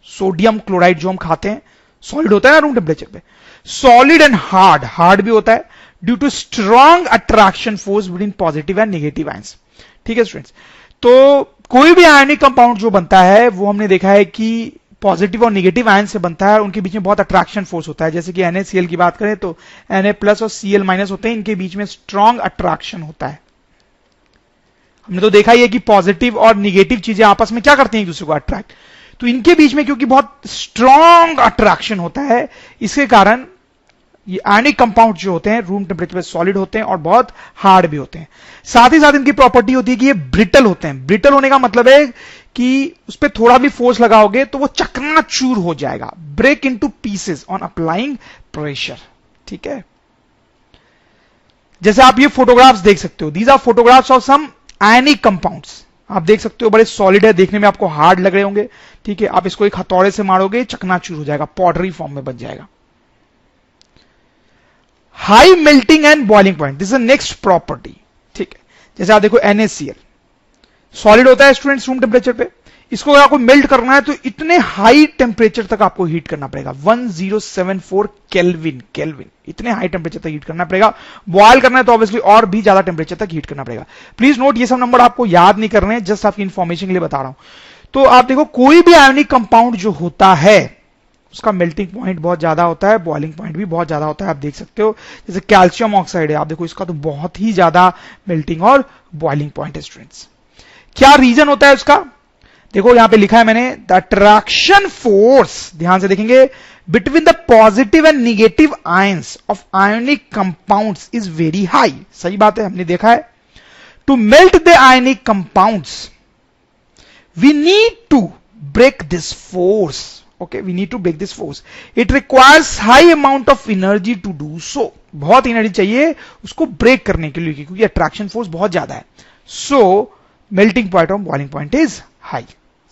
सोडियम क्लोराइड जो हम खाते हैं सॉलिड होता है ना रूम टेम्परेचर पे। सॉलिड एंड हार्ड, हार्ड भी होता है due to strong attraction force between positive and negative ions, ठीक है स्टूडेंट्स। तो कोई भी आयनिक कंपाउंड जो बनता है वो हमने देखा है कि पॉजिटिव और नेगेटिव आयन से बनता है और उनके बीच में बहुत अट्रैक्शन फोर्स होता है। जैसे कि NaCl की बात करें तो Na+ और Cl- होते हैं, इनके बीच में स्ट्रॉन्ग अट्रैक्शन होता है। हमने तो देखा ही है कि पॉजिटिव और निगेटिव चीजें आपस में क्या करती हैं, एक दूसरे को अट्रैक्ट। तो इनके बीच में क्योंकि बहुत स्ट्रॉन्ग अट्रैक्शन होता है, इसके कारण ये आयनिक कंपाउंड जो होते हैं रूम टेम्परेचर पे सॉलिड होते हैं और बहुत हार्ड भी होते हैं। साथ ही साथ इनकी प्रॉपर्टी होती है कि ये ब्रिटल होते हैं। ब्रिटल होने का मतलब है कि उस पर थोड़ा भी फोर्स लगाओगे तो वो चकनाचूर हो जाएगा, break into pieces on applying pressure, ठीक है। जैसे आप ये फोटोग्राफ्स देख सकते हो, these are photographs of some ionic compounds. आप देख सकते हो बड़े सॉलिड है, देखने में आपको हार्ड लग रहे होंगे, ठीक है। आप इसको एक हथौड़े से मारोगे चकनाचूर हो जाएगा, पॉटरी फॉर्म में बन जाएगा। High melting and boiling point, this is next property, ठीक है। जैसे आप देखो NaCl सॉलिड होता है स्टूडेंट्स रूम टेम्परेचर पे। इसको अगर आपको मेल्ट करना है तो इतने हाई टेम्परेचर तक आपको हीट करना पड़ेगा, 1074 केल्विन, इतने हाई टेम्परेचर तक हीट करना पड़ेगा। बॉयल करना है तो ऑब्वियसली और भी ज्यादा टेम्परेचर तक हीट करना पड़ेगा। प्लीज नोट, ये सब नंबर आपको याद नहीं करने हैं, जस्ट आपकी इंफॉर्मेशन के लिए बता रहा हूं। तो आप देखो कोई भी आयोनिक कंपाउंड जो होता है उसका मेल्टिंग पॉइंट बहुत ज्यादा होता है, बॉइलिंग पॉइंट भी बहुत ज्यादा होता है। आप देख सकते हो जैसे कैल्शियम ऑक्साइड है, आप देखो इसका तो बहुत ही ज्यादा मेल्टिंग और बॉइलिंग पॉइंट है स्टूडेंट्स। क्या रीजन होता है उसका, देखो यहां पे लिखा है मैंने, द अट्रैक्शन फोर्स, ध्यान से देखेंगे, between the positive and negative ions of ionic compounds is very high. सही बात है, हमने देखा है। To melt the ionic compounds we need to break this force, okay, we need to break this force. It requires high amount of energy to do so. बहुत energy चाहिए उसको break करने के लिए क्योंकि अट्रैक्शन फोर्स बहुत ज्यादा है। सो मेल्टिंग पॉइंट और बॉइलिंग पॉइंट इज हाई।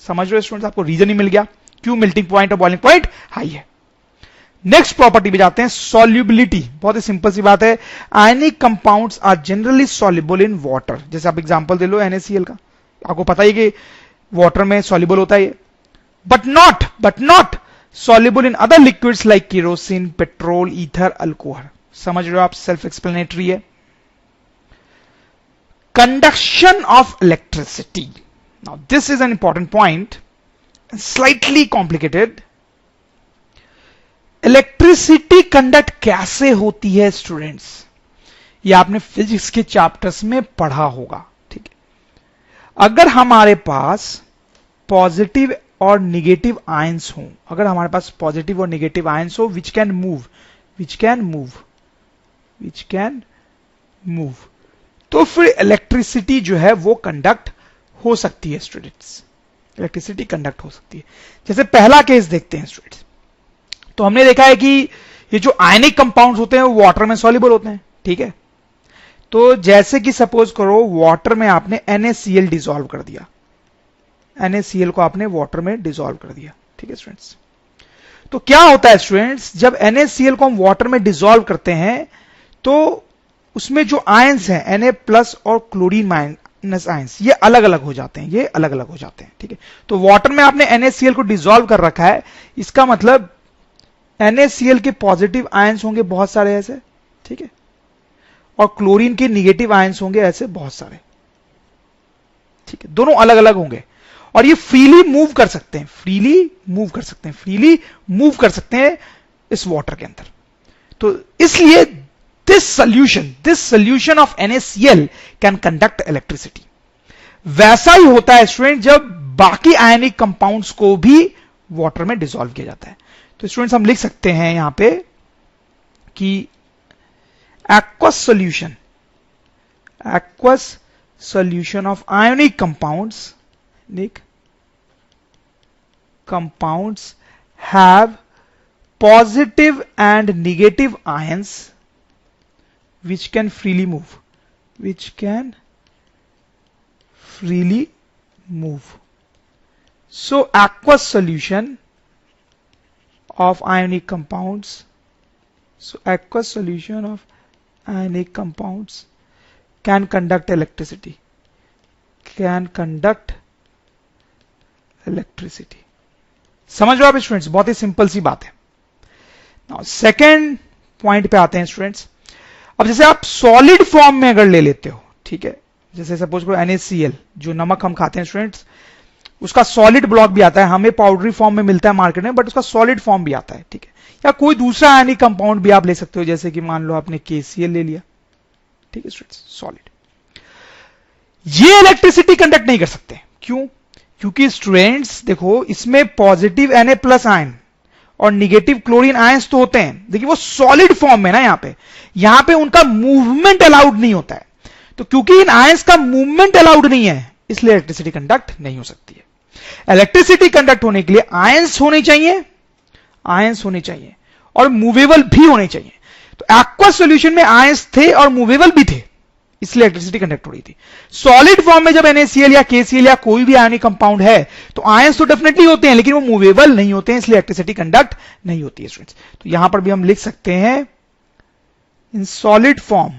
समझ रहे हो स्टूडेंट्स, आपको रीजन ही मिल गया क्यों मेल्टिंग पॉइंट और बॉइलिंग पॉइंट हाई है। नेक्स्ट प्रॉपर्टी पे जाते हैं, सॉल्युबिलिटी। बहुत ही सिंपल सी बात है, ionic compounds are generally soluble in water. जैसे आप एग्जांपल दे लो NaCl का, आपको पता ही कि वाटर में सॉल्युबल होता है, but not soluble in other liquids like kerosene, petrol, ether, alcohol. समझ रहे हो आप, सेल्फ एक्सप्लेनेटरी है। Conduction of electricity. Now this is an important point, slightly complicated. Electricity conduct कैसे होती है स्टूडेंट्स, ये आपने फिजिक्स के चैप्टर्स में पढ़ा होगा, ठीक है। अगर हमारे पास पॉजिटिव और निगेटिव आयंस हो, अगर हमारे पास पॉजिटिव और निगेटिव आयंस हो विच कैन मूव, तो फिर इलेक्ट्रिसिटी जो है वो कंडक्ट हो सकती है स्टूडेंट्स, इलेक्ट्रिसिटी कंडक्ट हो सकती है। जैसे पहला केस देखते हैं स्टूडेंट्स, तो हमने देखा है कि ये जो आयनिक कंपाउंड्स होते हैं वो वाटर में सॉल्युबल होते हैं, ठीक है। तो जैसे कि सपोज करो वाटर में आपने NaCl डिसॉल्व कर दिया, NaCl को आपने वाटर में डिसॉल्व कर दिया, ठीक है स्टूडेंट्स। तो क्या होता है स्टूडेंट्स, जब NaCl को हम वाटर में डिसॉल्व करते हैं तो उसमें जो आयंस हैं Na+ और क्लोरीन माइनस आयंस ये अलग अलग हो जाते हैं, ये अलग अलग हो जाते हैं, ठीक है। तो वाटर में आपने NaCl को डिसॉल्व कर रखा है, इसका मतलब NaCl के पॉजिटिव आयंस होंगे बहुत सारे ऐसे, ठीक है, और क्लोरीन के निगेटिव आयंस होंगे ऐसे बहुत सारे, ठीक है। दोनों अलग अलग होंगे और ये फ्रीली मूव कर सकते हैं, फ्रीली मूव कर सकते हैं इस वाटर के अंदर। तो इसलिए this solution of NaCl can conduct electricity. वैसा ही होता है स्टूडेंट जब बाकी आयनिक कंपाउंड्स को भी वाटर में डिसॉल्व किया जाता है। तो स्टूडेंट्स हम लिख सकते हैं यहां पे कि aqueous solution of ionic compounds have positive and negative ions which can freely move, so aqueous solution of ionic compounds can conduct electricity, समझ लो आप स्टूडेंट्स, बहुत ही सिंपल सी बात है। नाउ सेकेंड पॉइंट पे आते हैं स्टूडेंट्स। अब जैसे आप सॉलिड फॉर्म में अगर ले लेते हो, ठीक है, जैसे सपोज करो NaCl जो नमक हम खाते हैं स्टूडेंट्स, उसका सॉलिड ब्लॉक भी आता है, हमें पाउडरी फॉर्म में मिलता है मार्केट में, बट उसका सॉलिड फॉर्म भी आता है, ठीक है। या कोई दूसरा आयनिक कंपाउंड भी आप ले सकते हो, जैसे कि मान लो आपने KCl ले लिया, ठीक है स्टूडेंट्स, सॉलिड। ये इलेक्ट्रिसिटी कंडक्ट नहीं कर सकते, क्यों? क्योंकि स्टूडेंट्स देखो इसमें पॉजिटिव Na+ आयन और निगेटिव क्लोरीन आयंस तो होते हैं, देखिए वो सॉलिड फॉर्म में ना, यहां पे उनका मूवमेंट अलाउड नहीं होता है। तो क्योंकि इन आयंस का मूवमेंट अलाउड नहीं है, इसलिए इलेक्ट्रिसिटी कंडक्ट नहीं हो सकती है। इलेक्ट्रिसिटी कंडक्ट होने के लिए आयंस होने चाहिए और मूवेबल भी होने चाहिए। तो एक्वस सॉल्यूशन में आयंस थे और मूवेबल भी थे, इसलिए इलेक्ट्रिसिटी कंडक्ट हो रही थी। सॉलिड फॉर्म में जब NaCl या KCl या कोई भी आयनिक कंपाउंड है तो आयंस तो डेफिनेटली होते हैं, लेकिन वो मूवेबल नहीं होते हैं, इसलिए इलेक्ट्रिसिटी कंडक्ट नहीं होती है स्टूडेंट्स। तो यहां पर भी हम लिख सकते हैं in solid form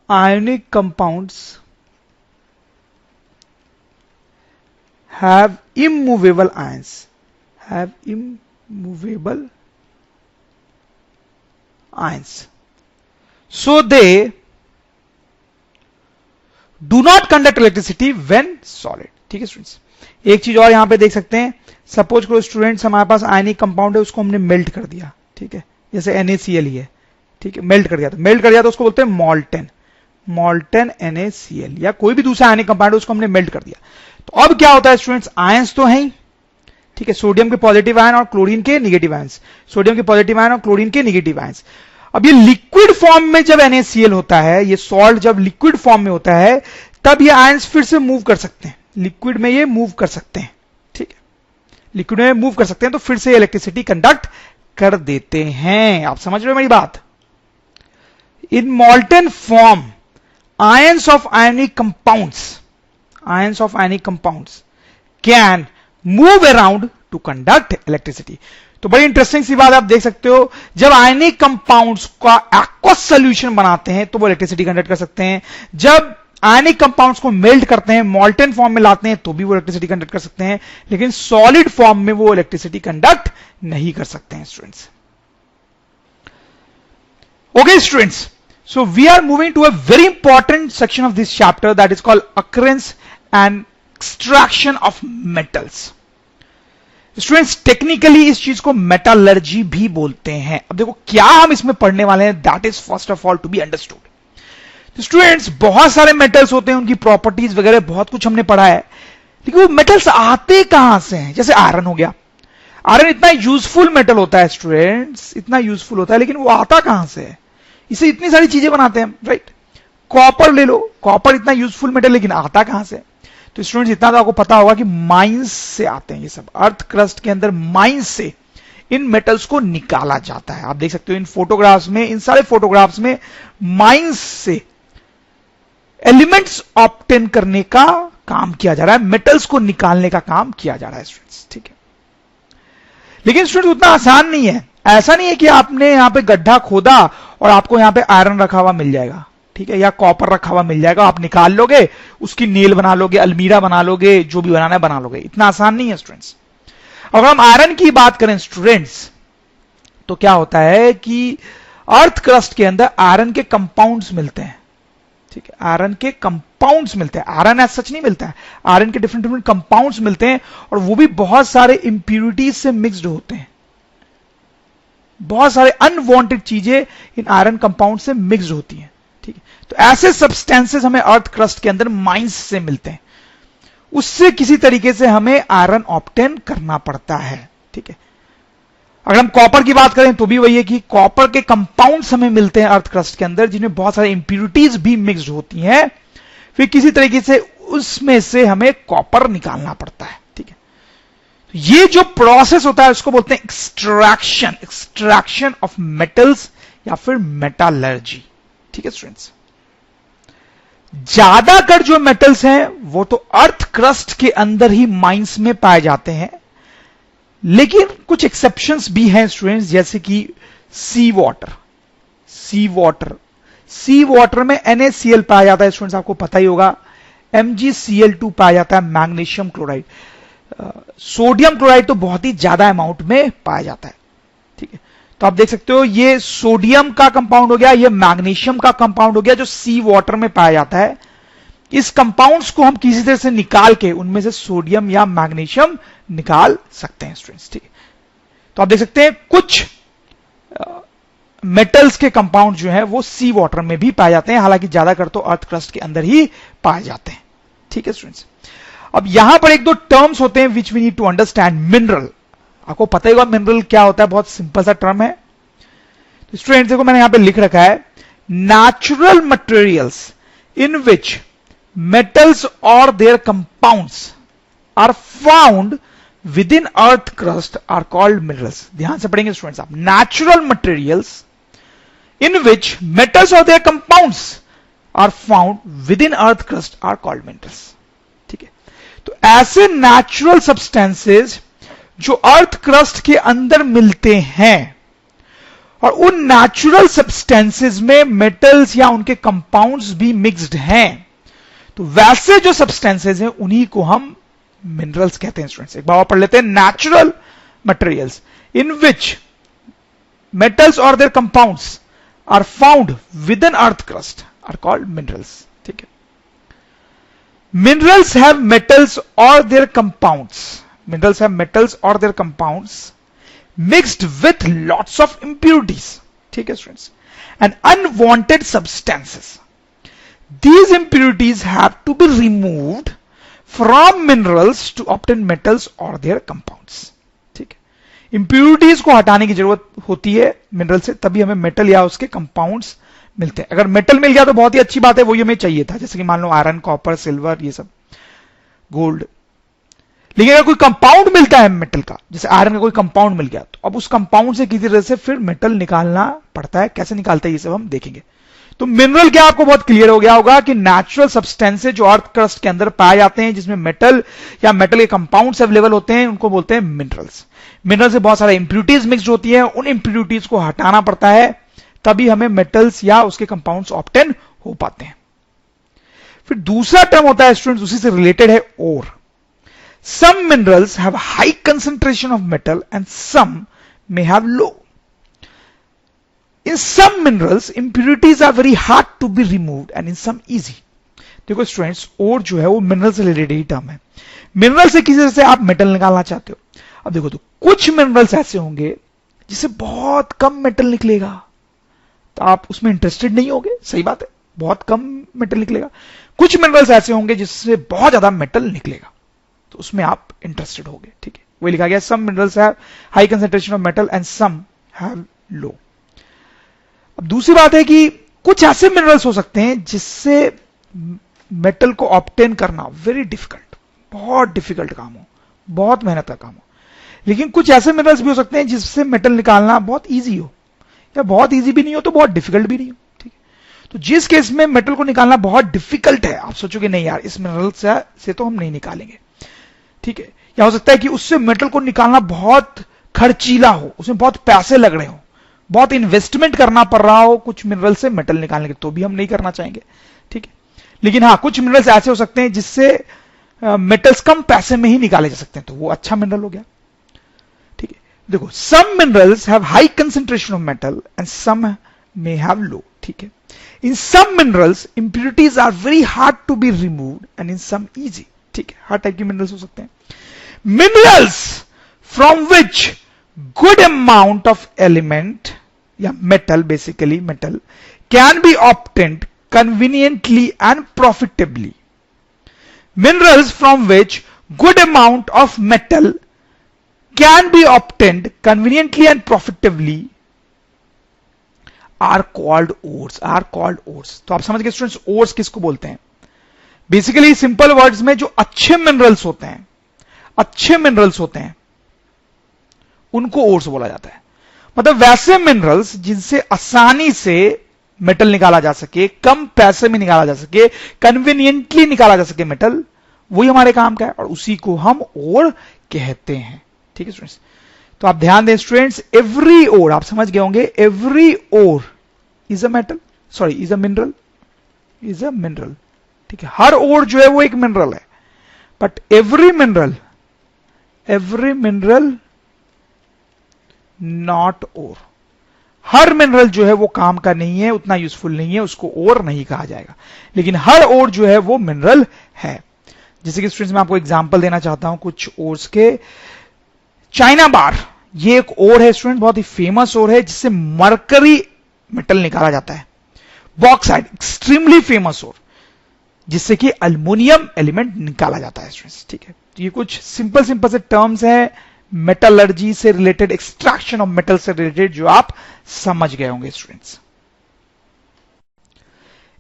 ionic compounds have immovable ions, so they do not conduct electricity when solid, ठीक है स्टूडेंट्स। एक चीज और यहां पे देख सकते हैं, सपोज करो स्टूडेंट्स हमारे पास आयनिक कंपाउंड है, उसको हमने मेल्ट कर दिया, ठीक है, जैसे NaCl ही है, ठीक है, मेल्ट कर दिया तो उसको बोलते हैं मॉल्टन NaCl, या कोई भी दूसरा आयनिक कंपाउंड है उसको हमने मेल्ट कर दिया। तो अब क्या होता है स्टूडेंट्स, आयंस तो हैं ही, ठीक है, सोडियम के पॉजिटिव आयन और क्लोरीन के निगेटिव आयंस, अब ये लिक्विड फॉर्म में जब NaCl होता है, ये सॉल्ट जब लिक्विड फॉर्म में होता है, तब ये आयंस फिर से मूव कर सकते हैं, लिक्विड में ये मूव कर सकते हैं, ठीक है, लिक्विड में मूव कर सकते हैं, तो फिर से इलेक्ट्रिसिटी कंडक्ट कर देते हैं। आप समझ रहे हो मेरी बात? In molten form ions of ionic compounds can move around to conduct electricity. तो बड़ी इंटरेस्टिंग सी बात आप देख सकते हो, जब आयनिक कंपाउंड्स का एक्वस सॉल्यूशन बनाते हैं तो वो इलेक्ट्रिसिटी कंडक्ट कर सकते हैं, जब आयनिक कंपाउंड्स को मेल्ट करते हैं, मॉल्टन फॉर्म में लाते हैं, तो भी वो इलेक्ट्रिसिटी कंडक्ट कर सकते हैं, लेकिन सॉलिड फॉर्म में वो इलेक्ट्रिसिटी कंडक्ट नहीं कर सकते हैं students. Okay students, so we are moving to a very important section of this chapter, that is called occurrence and extraction of metals. Students technically इस चीज को मेटालर्जी भी बोलते हैं। अब देखो क्या हम इसमें पढ़ने वाले हैं, that is first of all to be understood. Students बहुत सारे मेटल्स होते हैं, उनकी प्रॉपर्टीज वगैरह बहुत कुछ हमने पढ़ा है, लेकिन वो मेटल्स आते कहां से हैं? जैसे आयरन हो गया, आयरन इतना यूजफुल मेटल होता है स्टूडेंट्स, इतना यूजफुल होता है, लेकिन वो आता कहां से है? इसे इतनी सारी चीजें बनाते हैं, राइट? कॉपर ले लो, कॉपर इतना यूजफुल मेटल, लेकिन आता कहां से? तो स्टूडेंट्स इतना तो आपको पता होगा कि माइंस से आते हैं ये सब, अर्थ क्रस्ट के अंदर माइंस से इन मेटल्स को निकाला जाता है। आप देख सकते हो इन फोटोग्राफ्स में, इन सारे फोटोग्राफ्स में माइंस से एलिमेंट्स ऑब्टेन करने का काम किया जा रहा है, मेटल्स को निकालने का काम किया जा रहा है स्टूडेंट्स, ठीक है? लेकिन स्टूडेंट्स उतना आसान नहीं है। ऐसा नहीं है कि आपने यहां पे गड्ढा खोदा और आपको यहां पे आयरन रखा हुआ मिल जाएगा, ठीक है, या कॉपर रखा हुआ मिल जाएगा, आप निकाल लोगे, उसकी नेल बना लोगे, अलमीरा बना लोगे, जो भी बनाना है बना लोगे। इतना आसान नहीं है स्टूडेंट्स। अगर हम आयरन की बात करें स्टूडेंट्स, तो क्या होता है कि अर्थ क्रस्ट के अंदर आयरन के कंपाउंड्स मिलते हैं, ठीक है, आयरन के कंपाउंड्स मिलते हैं, आयरन एज सच नहीं मिलता है, आयरन के डिफरेंट डिफरेंट कंपाउंड्स मिलते हैं, और वो भी बहुत सारे इंप्यूरिटीज से मिक्स्ड होते हैं। बहुत सारे अनवांटेड चीजें इन आयरन कंपाउंड से मिक्स्ड होती हैं, ठीक है? तो ऐसे सब्सटेंसेस हमें अर्थ क्रस्ट के अंदर माइंस से मिलते हैं, उससे किसी तरीके से हमें आयरन ऑब्टेन करना पड़ता है, ठीक है? अगर हम कॉपर की बात करें तो भी वही है कि कॉपर के कंपाउंड्स हमें मिलते हैं अर्थ क्रस्ट के अंदर, जिनमें बहुत सारी इंप्यूरिटीज भी मिक्स्ड होती हैं, फिर किसी तरीके से उसमें से हमें कॉपर निकालना पड़ता है, ठीक है? तो ये जो प्रोसेस होता है उसको बोलते हैं एक्सट्रैक्शन, एक्सट्रैक्शन ऑफ मेटल्स या फिर मेटालर्जी, ठीक है स्टूडेंट्स? ज्यादातर जो मेटल्स हैं वो तो अर्थ क्रस्ट के अंदर ही माइंस में पाए जाते हैं, लेकिन कुछ एक्सेप्शंस भी हैं स्टूडेंट्स, जैसे कि सी वाटर, सी वाटर, सी वाटर में NaCl पाया जाता है स्टूडेंट्स, आपको पता ही होगा, MgCl2 पाया जाता है, मैग्नीशियम क्लोराइड, सोडियम क्लोराइड तो बहुत ही ज्यादा अमाउंट में पाया जाता है, ठीक है? तो आप देख सकते हो ये सोडियम का कंपाउंड हो गया, ये मैग्नीशियम का कंपाउंड हो गया, जो सी वाटर में पाया जाता है। इस कंपाउंड्स को हम किसी तरह से निकाल के उनमें से सोडियम या मैग्नीशियम निकाल सकते हैं स्टूडेंट्स, ठीक है? तो आप देख सकते हैं कुछ मेटल्स के कंपाउंड जो है वो सी वाटर में भी पाए जाते हैं, हालांकि ज्यादातर तो अर्थ क्रस्ट के अंदर ही पाए जाते हैं, ठीक है स्टूडेंट्स? अब यहां पर एक दो टर्म्स होते हैं which we need to understand. Mineral, आपको पता ही होगा मिनरल क्या होता है, बहुत सिंपल सा टर्म है। तो स्टूडेंट्स देखो मैंने यहां पे लिख रखा है, natural materials in which metals or their compounds are found within earth crust are called minerals। ध्यान से पढ़ेंगे स्टूडेंट्स आप, natural materials in which metals or their compounds are found within earth crust are called minerals, ठीक है? तो ऐसे natural substances जो earth crust के अंदर मिलते हैं, और उन नेचुरल सब्सटेंसेस में मेटल्स या उनके कंपाउंड्स भी मिक्स्ड हैं, तो वैसे जो सब्सटेंसेस हैं उन्हीं को हम मिनरल्स कहते हैं स्टूडेंट्स। एक बार पढ़ लेते हैं, natural materials in which metals और their compounds are found within earth crust are called minerals, ठीक है? मिनरल्स हैव मेटल्स और their compounds, minerals have metals और their compounds mixed with lots of impurities, ठीक है students, and unwanted substances. These impurities have to be removed from minerals to obtain metals or their compounds, ठीक है? Impurities को हटाने की जरूरत होती है मिनरल से, तभी हमें मेटल या उसके कंपाउंड्स मिलते हैं। अगर मेटल मिल गया तो बहुत ही अच्छी बात है, वही हमें चाहिए था, जैसे कि मान लो आयरन, कॉपर, सिल्वर, ये सब, गोल्ड। लेकिन अगर कोई कंपाउंड मिलता है मेटल का, जैसे आयरन का कोई कंपाउंड मिल गया, तो अब उस कंपाउंड से किसी तरह से फिर मेटल निकालना पड़ता है। कैसे निकालते हैं ये सब हम देखेंगे। तो मिनरल क्या आपको बहुत क्लियर हो गया होगा कि नेचुरल सब्सटेंसेस जो अर्थ क्रस्ट के अंदर पाए जाते हैं, जिसमें मेटल या मेटल के कंपाउंड्स अवेलेबल होते हैं, उनको बोलते हैं मिनरल्स। मिनरल से बहुत सारे इंप्यूरिटीज मिक्स्ड होती है, उन इंप्यूरिटीज को हटाना पड़ता है, तभी हमें मेटल्स या उसके कंपाउंड्स ऑब्टेन हो पाते हैं। फिर दूसरा टर्म होता है स्टूडेंट्स, उसी से रिलेटेड है, ore. Some minerals have high concentration of metal and some may have low. In some minerals, impurities are very hard to be removed and in some easy। देखो स्टूडेंट्स, और जो है वो मिनरल से related ही term है। Mineral से किसी तरह से आप मेटल निकालना चाहते हो। अब देखो, तो कुछ मिनरल्स ऐसे होंगे जिससे बहुत कम मेटल निकलेगा, तो आप उसमें इंटरेस्टेड नहीं होगे, सही बात है, बहुत कम मेटल निकलेगा। कुछ मिनरल्स ऐसे होंगे जिससे बहुत ज्यादा मेटल निकलेगा, तो उसमें आप इंटरेस्टेड होंगे। ठीक है, वही लिखा गया, some minerals have high concentration of metal and some have low. अब दूसरी बात है कि कुछ ऐसे मिनरल्स हो सकते हैं जिससे मेटल को ऑब्टेन करना वेरी डिफिकल्ट, बहुत डिफिकल्ट काम हो, बहुत मेहनत का काम हो। लेकिन कुछ ऐसे मिनरल्स भी हो सकते हैं जिससे मेटल निकालना बहुत इजी हो, या बहुत इजी भी नहीं हो तो बहुत डिफिकल्ट भी नहीं हो। ठीक है, तो जिस केस में मेटल को निकालना बहुत डिफिकल्ट है, आप सोचोगे नहीं यार इस मिनरल से तो हम नहीं निकालेंगे। ठीक है, या हो सकता है कि उससे मेटल को निकालना बहुत खर्चीला हो, उसमें बहुत पैसे लग रहे हो, बहुत इन्वेस्टमेंट करना पड़ रहा हो कुछ मिनरल से मेटल निकालने के, तो भी हम नहीं करना चाहेंगे। ठीक है, लेकिन हाँ कुछ मिनरल्स ऐसे हो सकते हैं जिससे मेटल्स कम पैसे में ही निकाले जा सकते हैं, तो वो अच्छा मिनरल हो गया। ठीक है, देखो some minerals have high concentration of metal and some may have low. ठीक है, in some minerals impurities are very hard to be removed and in some easy. ठीक है, हर टाइप के मिनरल्स हो सकते हैं। Minerals from which good amount of element या metal, basically metal, can be obtained conveniently and profitably. Minerals from which good amount of metal can be obtained conveniently and profitably are called ores. Are called ores. तो आप समझ गए students ores किसको बोलते हैं? Basically simple words में जो अच्छे मिनरल्स होते हैं, अच्छे मिनरल्स होते हैं उनको ores बोला जाता है। मतलब वैसे मिनरल्स जिनसे आसानी से मेटल निकाला जा सके, कम पैसे में निकाला जा सके, कन्वीनियंटली निकाला जा सके मेटल, वही हमारे काम का है और उसी को हम ओर कहते हैं। ठीक है स्टूडेंट्स, तो आप ध्यान दें स्टूडेंट्स, एवरी ओर, आप समझ गए होंगे, every ore is a metal, sorry is a mineral, is a mineral. ठीक है, हर ओर जो है वो एक मिनरल है, but every mineral not ore. हर मिनरल जो है वो काम का नहीं है, उतना यूजफुल नहीं है, उसको ओर नहीं कहा जाएगा, लेकिन हर ओर जो है वो मिनरल है। जैसे कि स्टूडेंट्स मैं आपको एग्जांपल देना चाहता हूं कुछ ओर्स के। चाइना बार, ये एक ओर है स्टूडेंट, बहुत ही फेमस ओर है जिससे मरकरी मेटल निकाला जाता है। बॉक्साइट, एक्सट्रीमली फेमस ओर जिससे कि अल्युमिनियम एलिमेंट निकाला जाता है स्टूडेंट्स। ठीक है, तो ये कुछ सिंपल से टर्म्स है मेटलर्जी से रिलेटेड, एक्सट्रैक्शन ऑफ मेटल से रिलेटेड, जो आप समझ गए होंगे स्टूडेंट्स।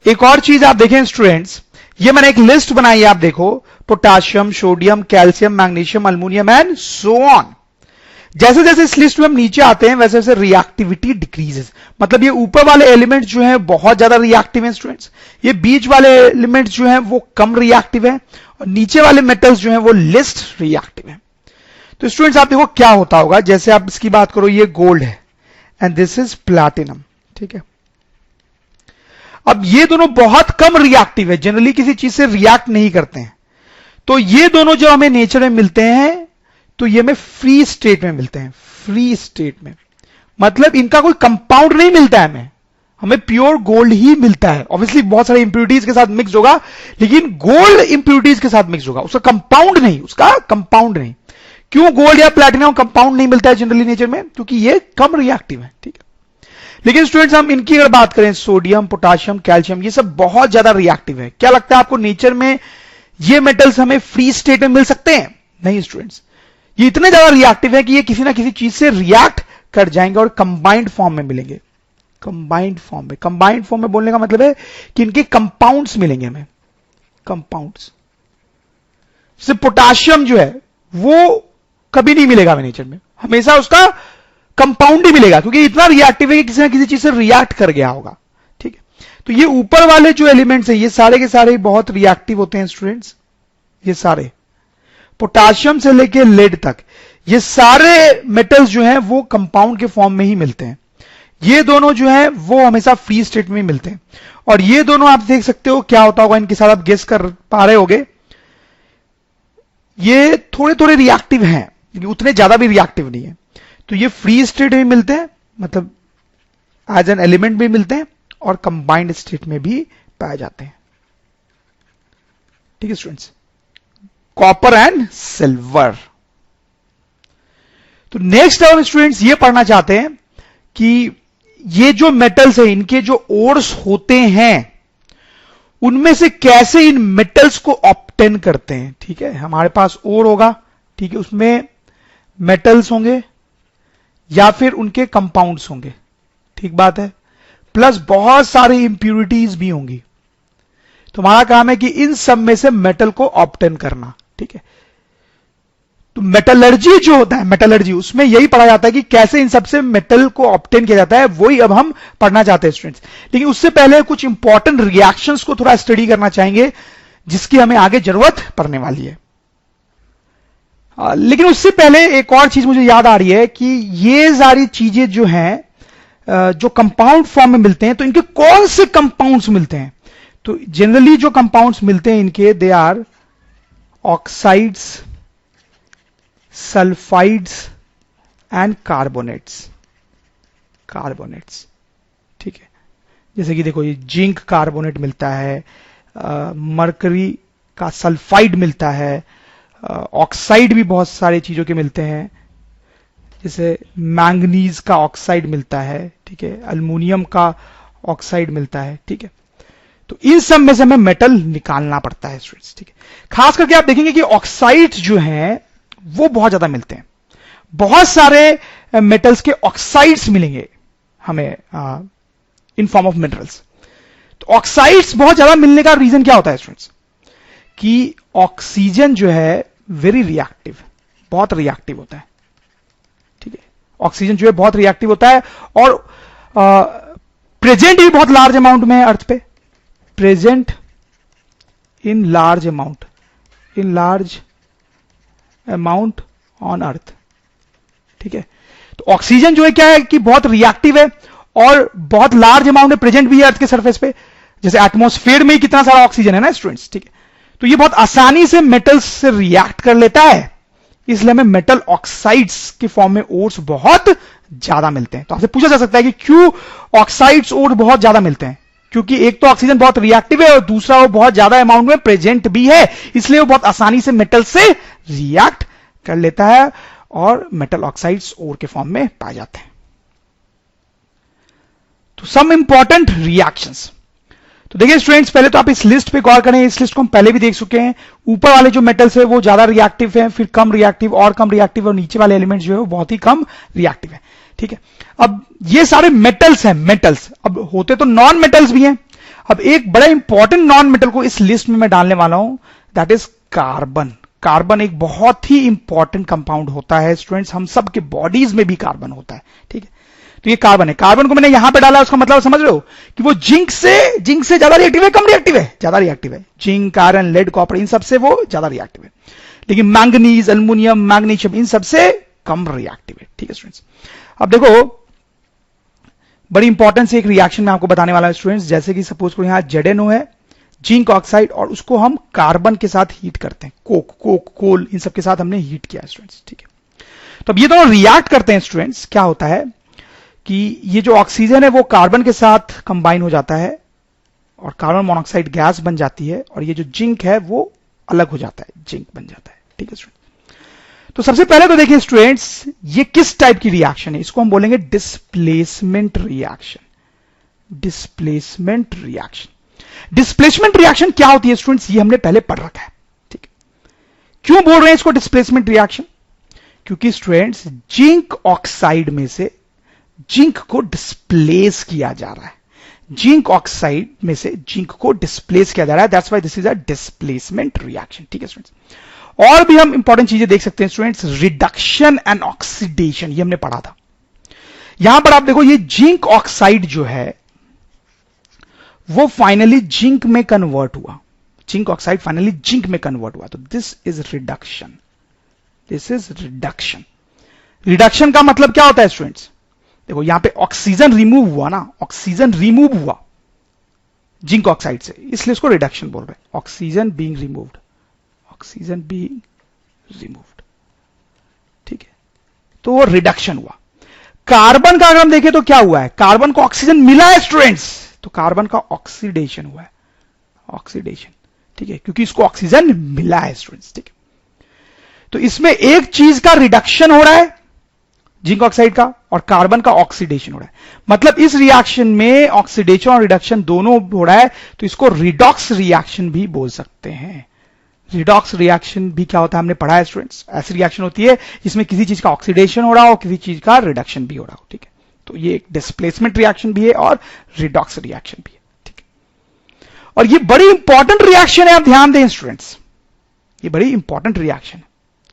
एक और चीज आप देखें स्टूडेंट्स, ये मैंने एक लिस्ट बनाई है, आप देखो, potassium, sodium, calcium, magnesium, aluminium and so on. जैसे जैसे इस लिस्ट में हम नीचे आते हैं वैसे वैसे रिएक्टिविटी डिक्रीजेस, मतलब ये ऊपर वाले एलिमेंट जो हैं बहुत ज्यादा रिएक्टिव हैं स्टूडेंट्स, ये बीच वाले एलिमेंट जो हैं वो कम रिएक्टिव हैं, और नीचे वाले मेटल्स जो हैं वो लेस्ट रिएक्टिव हैं। तो स्टूडेंट्स आप देखो क्या होता होगा, जैसे आप इसकी बात करो, ये गोल्ड है एंड दिस इज प्लैटिनम। ठीक है, अब ये दोनों बहुत कम रिएक्टिव है, जनरली किसी चीज से रिएक्ट नहीं करते हैं, तो ये दोनों जब हमें नेचर में मिलते हैं तो ये हमें फ्री स्टेट में मिलते हैं। फ्री स्टेट में मतलब इनका कोई कंपाउंड नहीं मिलता है, हमें प्योर गोल्ड ही मिलता है। ऑब्वियसली बहुत सारे इंप्योरिटीज के साथ मिक्स होगा, लेकिन गोल्ड इंप्योरिटीज के साथ मिक्स होगा, उसका कंपाउंड नहीं, उसका कंपाउंड नहीं। क्यों गोल्ड या प्लैटिनम कंपाउंड नहीं मिलता है जनरली नेचर में? क्योंकि ये कम रिएक्टिव है। ठीक है, लेकिन स्टूडेंट्स हम इनकी अगर बात करें, सोडियम, पोटाशियम, कैल्शियम, ये सब बहुत ज्यादा रिएक्टिव है। क्या लगता है आपको नेचर में ये मेटल्स हमें फ्री स्टेट में मिल सकते हैं? नहीं स्टूडेंट्स, ये इतने ज्यादा रिएक्टिव है कि ये किसी ना किसी चीज से रिएक्ट कर जाएंगे और कंबाइंड फॉर्म में मिलेंगे। कंबाइंड फॉर्म में, कंबाइंड फॉर्म में बोलने का मतलब है कि इनके कंपाउंड्स मिलेंगे हमें, कंपाउंड्स। जैसे पोटाशियम जो है वो कभी नहीं मिलेगा हमें नेचर में, हमेशा उसका कंपाउंड ही मिलेगा, क्योंकि इतना रिएक्टिव है कि किसी ना किसी चीज से रिएक्ट कर गया होगा। ठीक है, तो ये ऊपर वाले जो एलिमेंट्स हैं ये सारे के सारे बहुत रिएक्टिव होते हैं स्टूडेंट्स। ये सारे पोटाशियम से लेके लेड तक ये सारे मेटल्स जो हैं वो कंपाउंड के फॉर्म में ही मिलते हैं। ये दोनों जो हैं वो हमेशा फ्री स्टेट में मिलते हैं, और ये दोनों आप देख सकते हो क्या होता होगा इनके साथ, आप गेस कर पा रहे होगे। ये थोड़े थोड़े रिएक्टिव हैं, उतने ज्यादा भी रिएक्टिव नहीं है, तो ये फ्री स्टेट में मिलते हैं, मतलब एज एन एलिमेंट भी मिलते हैं, और कंबाइंड स्टेट में भी पाए जाते हैं। ठीक है स्टूडेंट्स, कॉपर एंड सिल्वर। तो नेक्स्ट हम स्टूडेंट्स ये पढ़ना चाहते हैं कि ये जो मेटल्स है इनके जो ओर्स होते हैं उनमें से कैसे इन मेटल्स को ऑब्टेन करते हैं। ठीक है, हमारे पास ओर होगा, ठीक है, उसमें मेटल्स होंगे या फिर उनके कंपाउंड्स होंगे, ठीक बात है, प्लस बहुत सारी इंप्यूरिटीज भी होंगी। तो हमारा काम है कि इन सब में से मेटल को ऑब्टेन करना। ठीक है, तो मेटलर्जी जो होता है, मेटलर्जी, उसमें यही पढ़ा जाता है कि कैसे इन सबसे मेटल को ऑब्टेन किया जाता है, वही अब हम पढ़ना चाहते हैं स्टूडेंट्स। लेकिन उससे पहले कुछ इंपॉर्टेंट रिएक्शंस को थोड़ा स्टडी करना चाहेंगे, जिसकी हमें आगे जरूरत पड़ने वाली है। लेकिन उससे पहले एक और चीज मुझे याद आ रही है कि ये सारी चीजें जो हैं, जो कंपाउंड फॉर्म में मिलते हैं, तो इनके कौन से कंपाउंड्स मिलते हैं। तो जनरली जो कंपाउंड्स मिलते हैं इनके, they are oxides, sulphides and carbonates. ठीक है, जैसे कि देखो ये जिंक कार्बोनेट मिलता है, मरकरी का सल्फाइड मिलता है, ऑक्साइड भी बहुत सारी चीजों के मिलते हैं, जैसे मैंगनीज का ऑक्साइड मिलता है, ठीक है, अल्युमिनियम का ऑक्साइड मिलता है। ठीक है, तो इन सब में से हमें मेटल निकालना पड़ता है स्टूडेंट्स। ठीक है, खास करके आप देखेंगे कि ऑक्साइड्स जो हैं वो बहुत ज्यादा मिलते हैं, बहुत सारे मेटल्स के ऑक्साइड्स मिलेंगे हमें इन फॉर्म ऑफ मिनरल्स। तो ऑक्साइड्स बहुत ज्यादा मिलने का रीजन क्या होता है स्टूडेंट्स, कि ऑक्सीजन जो है वेरी रिएक्टिव, बहुत रिएक्टिव होता है। ठीक है, ऑक्सीजन जो है बहुत रिएक्टिव होता है और प्रेजेंट भी बहुत लार्ज अमाउंट में है अर्थ पे, present in large amount on earth. ठीक है, तो ऑक्सीजन जो है क्या है कि बहुत रिएक्टिव है और बहुत लार्ज अमाउंट में प्रेजेंट भी है अर्थ के सरफेस पे, जैसे एटमॉस्फेयर में ही कितना सारा ऑक्सीजन है ना स्टूडेंट्स। ठीक है, तो ये बहुत आसानी से मेटल्स से रिएक्ट कर लेता है, इसलिए हमें मेटल ऑक्साइड्स के फॉर्म में ओर्स बहुत ज्यादा मिलते हैं। तो आपसे पूछा जा सकता है कि क्यों ऑक्साइड्स ओर बहुत ज्यादा मिलते हैं। क्योंकि एक तो ऑक्सीजन बहुत रिएक्टिव है और दूसरा वो बहुत ज्यादा अमाउंट में प्रेजेंट भी है, इसलिए वो बहुत आसानी से मेटल से रिएक्ट कर लेता है और मेटल ऑक्साइड्स ओर के फॉर्म में पाए जाते हैं। तो सम इंपॉर्टेंट रिएक्शंस, तो देखिए स्टूडेंट्स, पहले तो आप इस लिस्ट पे गौर करें, इस लिस्ट को हम पहले भी देख चुके हैं। ऊपर वाले जो मेटल्स है वो ज्यादा रिएक्टिव है, फिर कम रिएक्टिव और कम रिएक्टिव, और नीचे वाले एलिमेंट्स जो है वो बहुत ही कम रिएक्टिव है। ठीक है, अब ये सारे मेटल्स हैं, मेटल्स अब होते तो नॉन मेटल्स भी हैं। अब एक बड़ा इंपॉर्टेंट नॉन मेटल को इस लिस्ट में मैं डालने वाला हूं, दैट इज कार्बन। कार्बन एक बहुत ही इंपॉर्टेंट कंपाउंड होता है स्टूडेंट्स, हम सब के बॉडीज में भी कार्बन होता है। ठीक है, तो ये कार्बन है। कार्बन को मैंने यहां पे डाला, उसका मतलब समझ रहे हो कि वो जिंक से ज्यादा रिएक्टिव है, कम रिएक्टिव है, ज्यादा रिएक्टिव है। जिंक, आयरन, लेड, कॉपर, इन सबसे वो ज्यादा रिएक्टिव है। लेकिन मैंगनीज, एल्युमिनियम, मैग्नीशियम, इन सबसे कम रिएक्टिव है। ठीक है स्टूडेंट्स, अब देखो बड़ी इंपॉर्टेंट से एक रिएक्शन में आपको बताने वाला है स्टूडेंट्स। जैसे कि सपोज करो यहां ZNO है, जिंक ऑक्साइड, और उसको हम कार्बन के साथ हीट करते हैं, कोल, इन सब के साथ हमने हीट किया है स्टूडेंट्स। ठीक है, तो अब ये दोनों रिएक्ट करते हैं स्टूडेंट्स। क्या होता है कि ये जो ऑक्सीजन है वो कार्बन के साथ कंबाइन हो जाता है और कार्बन मोनोऑक्साइड गैस बन जाती है, और ये जो जिंक है वो अलग हो जाता है, जिंक बन जाता है। ठीक है स्टूडेंट, तो सबसे पहले तो देखिए स्टूडेंट्स, ये किस टाइप की रिएक्शन है, इसको हम बोलेंगे डिस्प्लेसमेंट रिएक्शन। डिस्प्लेसमेंट रिएक्शन क्या होती है स्टूडेंट्स, ये हमने पहले पढ़ रखा है। ठीक है, क्यों बोल रहे हैं इसको डिस्प्लेसमेंट रिएक्शन, क्योंकि स्टूडेंट्स जिंक ऑक्साइड में से जिंक को डिस्प्लेस किया जा रहा है, जिंक ऑक्साइड में से जिंक को डिस्प्लेस किया जा रहा है, that's why this is a displacement reaction. ठीक है स्टूडेंट्स, और भी हम इंपॉर्टेंट चीजें देख सकते हैं स्टूडेंट्स, रिडक्शन एंड ऑक्सीडेशन, ये हमने पढ़ा था। यहां पर आप देखो, ये जिंक ऑक्साइड जो है वो फाइनली जिंक में कन्वर्ट हुआ, जिंक ऑक्साइड फाइनली जिंक में कन्वर्ट हुआ, तो दिस इज रिडक्शन। रिडक्शन का मतलब क्या होता है स्टूडेंट्स, देखो यहां पे ऑक्सीजन रिमूव हुआ ना, ऑक्सीजन रिमूव हुआ जिंक ऑक्साइड से, इसलिए इसको रिडक्शन बोल रहे हैं। ऑक्सीजन बीइंग रिमूव्ड, ठीक है, तो वो रिडक्शन हुआ। कार्बन का अगर हम देखें तो क्या हुआ है, कार्बन को ऑक्सीजन मिला है स्टूडेंट्स, तो कार्बन का ऑक्सीडेशन हुआ है, ऑक्सीडेशन। ठीक है, क्योंकि इसको ऑक्सीजन मिला है स्टूडेंट्स। ठीक है, तो इसमें एक चीज का रिडक्शन हो रहा है जिंक ऑक्साइड का, और कार्बन का ऑक्सीडेशन हो रहा है। मतलब इस रिएक्शन में ऑक्सीडेशन और रिडक्शन दोनों हो रहा है, तो इसको रिडॉक्स रिएक्शन भी बोल सकते हैं। रिडॉक्स रिएक्शन भी क्या होता है हमने पढ़ा है स्टूडेंट्स, ऐसी रिएक्शन होती है जिसमें किसी चीज का ऑक्सीडेशन हो रहा हो, किसी चीज का रिडक्शन भी हो रहा हो। ठीक है, तो ये एक डिस्प्लेसमेंट रिएक्शन भी है और रिडॉक्स रिएक्शन भी है। ठीक है, और ये बड़ी इंपॉर्टेंट रिएक्शन है, आप ध्यान दें स्टूडेंट्स, ये बड़ी इंपॉर्टेंट रिएक्शन है।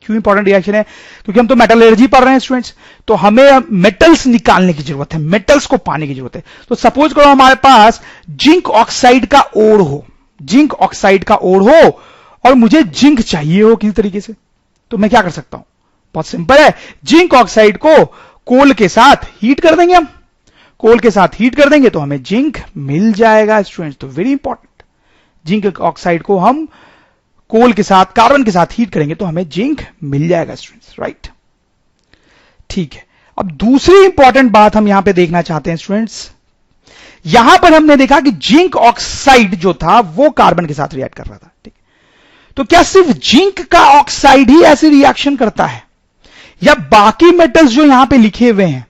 क्यों इंपॉर्टेंट रिएक्शन है? क्योंकि हम तो मेटलर्जी पढ़ रहे हैं स्टूडेंट्स, तो हमें मेटल्स निकालने की जरूरत है, मेटल्स को पाने की जरूरत है। तो सपोज करो हमारे पास जिंक ऑक्साइड का ओर हो, जिंक ऑक्साइड का ओर हो और मुझे जिंक चाहिए हो किसी तरीके से, तो मैं क्या कर सकता हूं? बहुत सिंपल है, जिंक ऑक्साइड को कोल के साथ हीट कर देंगे। हम कोल के साथ हीट कर देंगे तो हमें जिंक मिल जाएगा स्टूडेंट्स। तो वेरी इंपॉर्टेंट, जिंक ऑक्साइड को हम कोल के साथ, कार्बन के साथ हीट करेंगे तो हमें जिंक मिल जाएगा स्टूडेंट्स, राइट। ठीक है, अब दूसरी इंपॉर्टेंट बात हम यहां पे देखना चाहते हैं स्टूडेंट्स। यहां पर हमने देखा कि जिंक ऑक्साइड जो था वो कार्बन के साथ रिएक्ट कर रहा था। ठीक, तो क्या सिर्फ जिंक का ऑक्साइड ही ऐसी रिएक्शन करता है, या बाकी मेटल्स जो यहां पे लिखे हुए हैं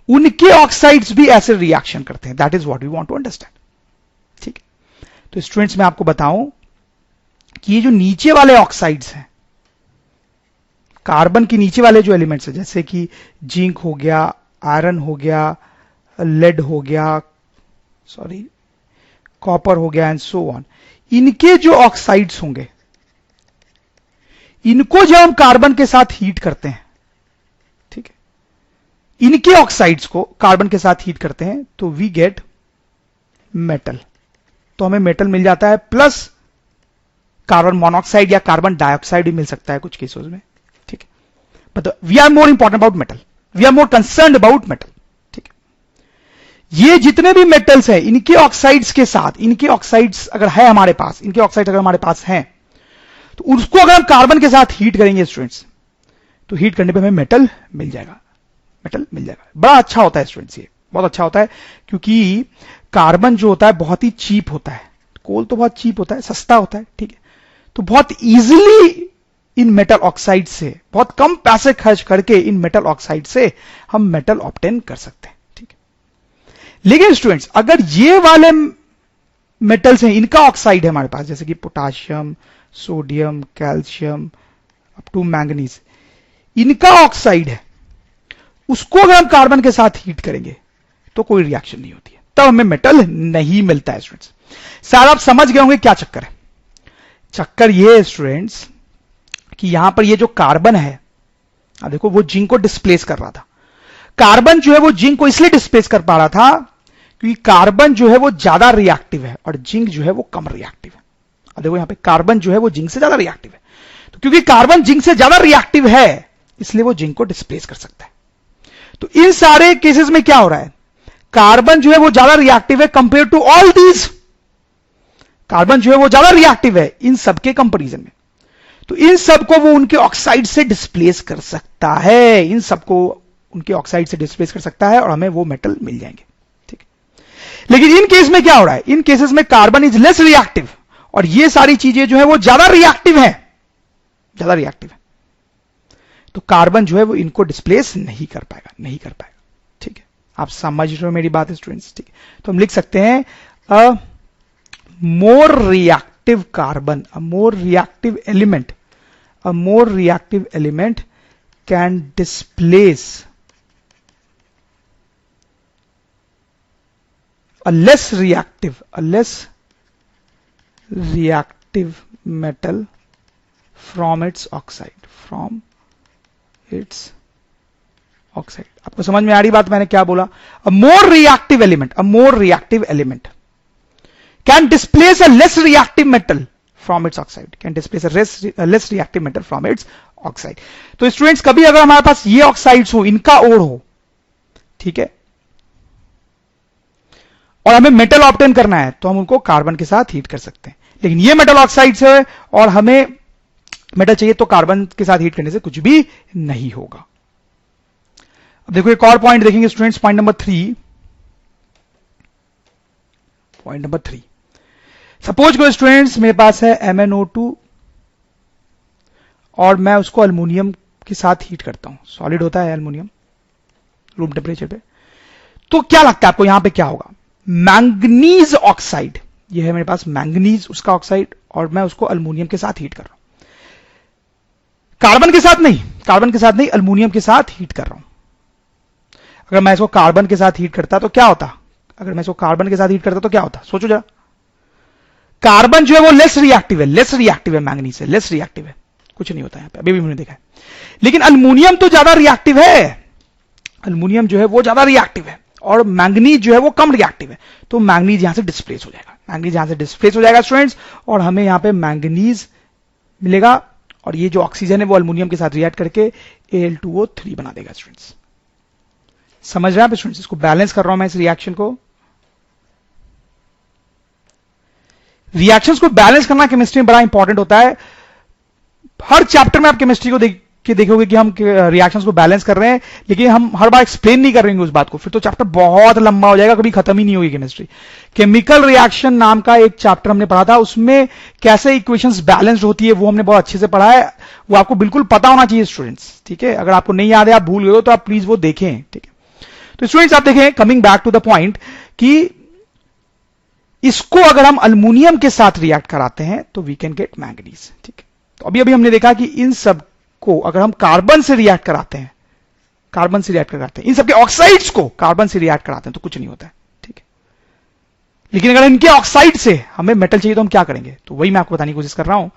उनके ऑक्साइड्स भी ऐसे रिएक्शन करते हैं? That is what we want to understand. ठीक है, तो स्टूडेंट्स मैं आपको बताऊं कि ये जो नीचे वाले ऑक्साइड्स हैं, कार्बन के नीचे वाले जो एलिमेंट्स हैं, जैसे कि जिंक हो गया, आयरन हो गया, लेड हो गया, सॉरी कॉपर हो गया एंड सो ऑन, इनके जो ऑक्साइड्स होंगे, इनको जब हम कार्बन के साथ हीट करते हैं, ठीक है, इनके ऑक्साइड्स को कार्बन के साथ हीट करते हैं तो वी गेट मेटल। तो हमें मेटल मिल जाता है, प्लस कार्बन मोनोऑक्साइड या कार्बन डाइऑक्साइड भी मिल सकता है कुछ केसेस में। ठीक है, but we are more important about metal, we are more concerned about metal. ठीक है, ये जितने भी मेटल्स हैं इनके ऑक्साइड्स के साथ, इनके ऑक्साइड्स अगर है हमारे पास, इनके ऑक्साइड अगर हमारे पास हैं, तो उसको अगर हम कार्बन के साथ हीट करेंगे स्टूडेंट्स, तो हीट करने पे हमें मेटल मिल जाएगा, मेटल मिल जाएगा। बड़ा अच्छा होता है स्टूडेंट्स, ये बहुत अच्छा होता है, क्योंकि कार्बन जो होता है बहुत ही चीप होता है, कोल तो बहुत चीप होता है, सस्ता होता है। ठीक है, तो बहुत इजीली इन मेटल ऑक्साइड से, बहुत कम पैसे खर्च करके इन मेटल ऑक्साइड से हम मेटल ऑब्टेन कर सकते हैं। ठीक है, लेकिन स्टूडेंट्स अगर ये वाले मेटल्स हैं, इनका ऑक्साइड है हमारे पास, जैसे कि potassium, sodium, calcium up to manganese, इनका ऑक्साइड है, उसको अगर हम कार्बन के साथ हीट करेंगे तो कोई रिएक्शन नहीं होती है, तब हमें मेटल नहीं मिलता है स्टूडेंट्स। शायद आप समझ गए होंगे क्या चक्कर है। चक्कर ये है स्टूडेंट्स कि यहां पर ये जो कार्बन है, अब देखो वो जिंक को डिस्प्लेस कर रहा था। कार्बन जो है वो जिंक को इसलिए डिस्प्लेस कर पा रहा था क्योंकि कार्बन जो है वो ज्यादा रिएक्टिव है और जिंक जो है वो कम रिएक्टिव है। अब देखो यहां पे कार्बन जो है वो जिंक से ज्यादा रिएक्टिव है, तो क्योंकि कार्बन जिंक से ज्यादा रिएक्टिव है इसलिए वो जिंक को डिस्प्लेस कर सकता है। तो इन सारे केसेस में क्या हो रहा है, कार्बन जो है वो ज्यादा रिएक्टिव है compare to all these, carbon जो है वो ज्यादा रिएक्टिव है इन सबके कंपैरिजन में, तो इन सबको वो उनके ऑक्साइड से डिस्प्लेस कर सकता है, इन सबको उनके ऑक्साइड से डिस्प्लेस कर सकता है और हमें वो मेटल मिल जाएंगे। ठीक है, लेकिन इन केस में क्या हो रहा है, इन केसेस में कार्बन इज लेस रिएक्टिव और ये सारी चीजें जो है वो ज्यादा रिएक्टिव है, ज्यादा रिएक्टिव है, तो कार्बन जो है वो इनको डिस्प्लेस नहीं कर पाएगा, नहीं कर पाएगा। ठीक है, आप समझ रहे हो मेरी बात स्टूडेंट्स। ठीक है, तो हम लिख सकते हैं more reactive carbon, a more reactive element can displace a less reactive metal from its oxide, आपको समझ में आ रही बात मैंने क्या बोला? a more reactive element can displace a less reactive metal from its oxide, less reactive metal from its oxide। तो students कभी अगर हमारे पास ये ऑक्साइड्स हो, इनका ओर हो, ठीक है, और हमें मेटल ऑब्टेन करना है तो हम उनको कार्बन के साथ हीट कर सकते हैं। लेकिन ये मेटल ऑक्साइड्स है और हमें मेटल चाहिए तो कार्बन के साथ हीट करने से कुछ भी नहीं होगा। अब देखो एक और पॉइंट देखेंगे स्टूडेंट्स, पॉइंट नंबर 3। सपोज को स्टूडेंट्स मेरे पास है MnO2 और मैं उसको अल्युमिनियम के साथ हीट करता हूं, सॉलिड होता है अल्युमिनियम, रूम टेम्परेचर पे। तो क्या लगता है आपको यहां पे क्या होगा? मैंगनीज ऑक्साइड, ये है मेरे पास मैंगनीज उसका ऑक्साइड, और मैं उसको अल्युमिनियम के साथ हीट कर रहा हूं। कार्बन के साथ नहीं, कार्बन के साथ नहीं, अल्युमिनियम के साथ हीट कर रहा हूं। अगर मैं इसको कार्बन के साथ हीट करता तो क्या होता? अगर मैं इसको कार्बन के साथ हीट करता तो क्या होता? सोचो जरा। कार्बन जो है वो लेस रिएक्टिव है, लेस रिएक्टिव है मैंगनीज से, लेस रिएक्टिव है, कुछ नहीं होता यहां पे, अभी भी मैंने देखा है। लेकिन अल्युमिनियम तो ज्यादा रिएक्टिव है, अल्युमिनियम जो है वो ज्यादा रिएक्टिव है, और मैंगनीज जो है वो कम रिएक्टिव है। तो मैंगनीज यहां से डिस्प्लेस हो जाएगा, मैंगनीज यहां से डिस्प्लेस हो जाएगा स्टूडेंट्स, और हमें यहां पे मैंगनीज मिलेगा, और ये जो ऑक्सीजन है वो अल्युमिनियम के साथ रिएक्ट करके Al2O3 बना देगा स्टूडेंट्स। समझ रहे हैं आप स्टूडेंट्स? इसको बैलेंस कर रहा हूं मैं, इस रिएक्शन को। रिएक्शंस को बैलेंस करना केमिस्ट्री में बड़ा इंपॉर्टेंट होता है। हर चैप्टर में आप केमिस्ट्री को देख के देखोगे कि हम रिएक्शंस को बैलेंस कर रहे हैं, लेकिन हम हर बार एक्सप्लेन नहीं करेंगे उस बात को, फिर तो चैप्टर बहुत लंबा हो जाएगा, कभी खत्म ही नहीं होगी केमिस्ट्री। केमिकल रिएक्शन नाम का एक चैप्टर हमने पढ़ा था, उसमें कैसे इक्वेशंस बैलेंस्ड होती है वो हमने बहुत अच्छे से पढ़ा है। वो आपको बिल्कुल पता होना चाहिए स्टूडेंट्स, ठीक है? अगर आपको नहीं याद है, आप भूल गए हो, तो आप प्लीज वो देखें, ठीक है? तो स्टूडेंट्स आप देखें, coming back to the point, कि इसको अगर हम अल्युमिनियम के साथ रिएक्ट कराते हैं तो वी कैन गेट मैंगनीज, ठीक है? तो अभी अभी हमने देखा कि इन सब को अगर हम कार्बन से रिएक्ट कराते हैं, कार्बन से रिएक्ट कराते हैं, इन सबके ऑक्साइड्स को कार्बन से रिएक्ट कराते हैं तो कुछ नहीं होता है, ठीक है? लेकिन अगर इनके ऑक्साइड से हमें मेटल चाहिए तो हम क्या करेंगे? तो वही मैं आपको बताने की कोशिश कर रहा हूं।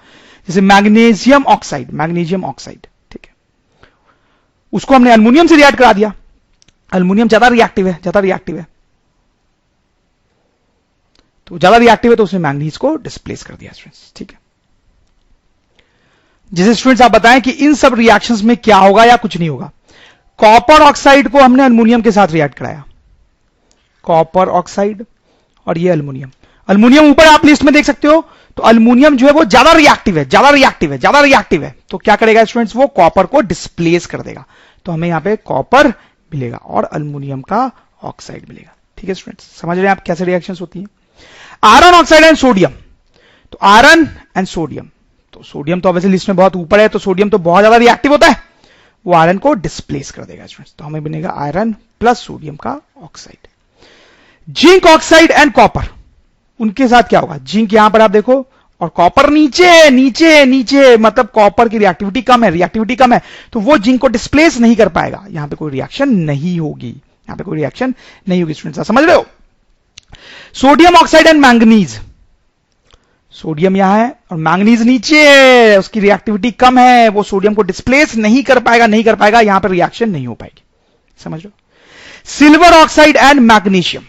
जैसे मैग्नीशियम ऑक्साइड, मैग्नीशियम ऑक्साइड, ठीक है, उसको हमने अल्युमिनियम से रिएक्ट करा दिया। अल्युमिनियम ज्यादा रिएक्टिव है, ज्यादा रिएक्टिव है, तो ज्यादा रिएक्टिव है, तो उसने मैंगनीज को डिस्प्लेस कर दिया स्टूडेंट्स, ठीक है? जैसे स्टूडेंट्स आप बताएं कि इन सब रिएक्शंस में क्या होगा या कुछ नहीं होगा। कॉपर ऑक्साइड को हमने अल्युमिनियम के साथ रिएक्ट कराया, कॉपर ऑक्साइड और ये अल्युमिनियम। अल्युमिनियम ऊपर आप लिस्ट में देख सकते हो, तो अल्युमिनियम जो है वो ज्यादा रिएक्टिव है, ज्यादा रिएक्टिव है, ज्यादा रिएक्टिव है, तो क्या करेगा स्टूडेंट्स? वो कॉपर को डिस्प्लेस कर देगा, तो हमें यहां पे कॉपर मिलेगा और अल्युमिनियम का ऑक्साइड मिलेगा, ठीक है स्टूडेंट्स? समझ रहे हैं आप कैसे रिएक्शंस होती है? आयरन ऑक्साइड एंड सोडियम, तो आयरन एंड सोडियम, तो सोडियम तो ऑब्वियसली लिस्ट में बहुत ऊपर है, तो सोडियम तो बहुत ज्यादा रिएक्टिव होता है, वो आयरन को डिस्प्लेस कर देगा स्टूडेंट्स, तो हमें बनेगा आयरन प्लस सोडियम का oxide. Zinc oxide and copper, उनके साथ क्या होगा? जिंक यहां पर आप देखो और कॉपर नीचे नीचे नीचे, मतलब कॉपर की रिएक्टिविटी कम है, रिएक्टिविटी कम है, तो वो जिंक को डिस्प्लेस नहीं कर पाएगा, यहां पे कोई रिएक्शन नहीं होगी, यहां पे कोई रिएक्शन नहीं होगी स्टूडेंट्स, समझ रहे हो? Sodium oxide and manganese, sodium यहां है और मैंगनीज नीचे है, उसकी रिएक्टिविटी कम है, वो सोडियम को डिस्प्लेस नहीं कर पाएगा, नहीं कर पाएगा, यहां पर रिएक्शन नहीं हो पाएगी, समझ लो? सिल्वर ऑक्साइड एंड मैग्नीशियम,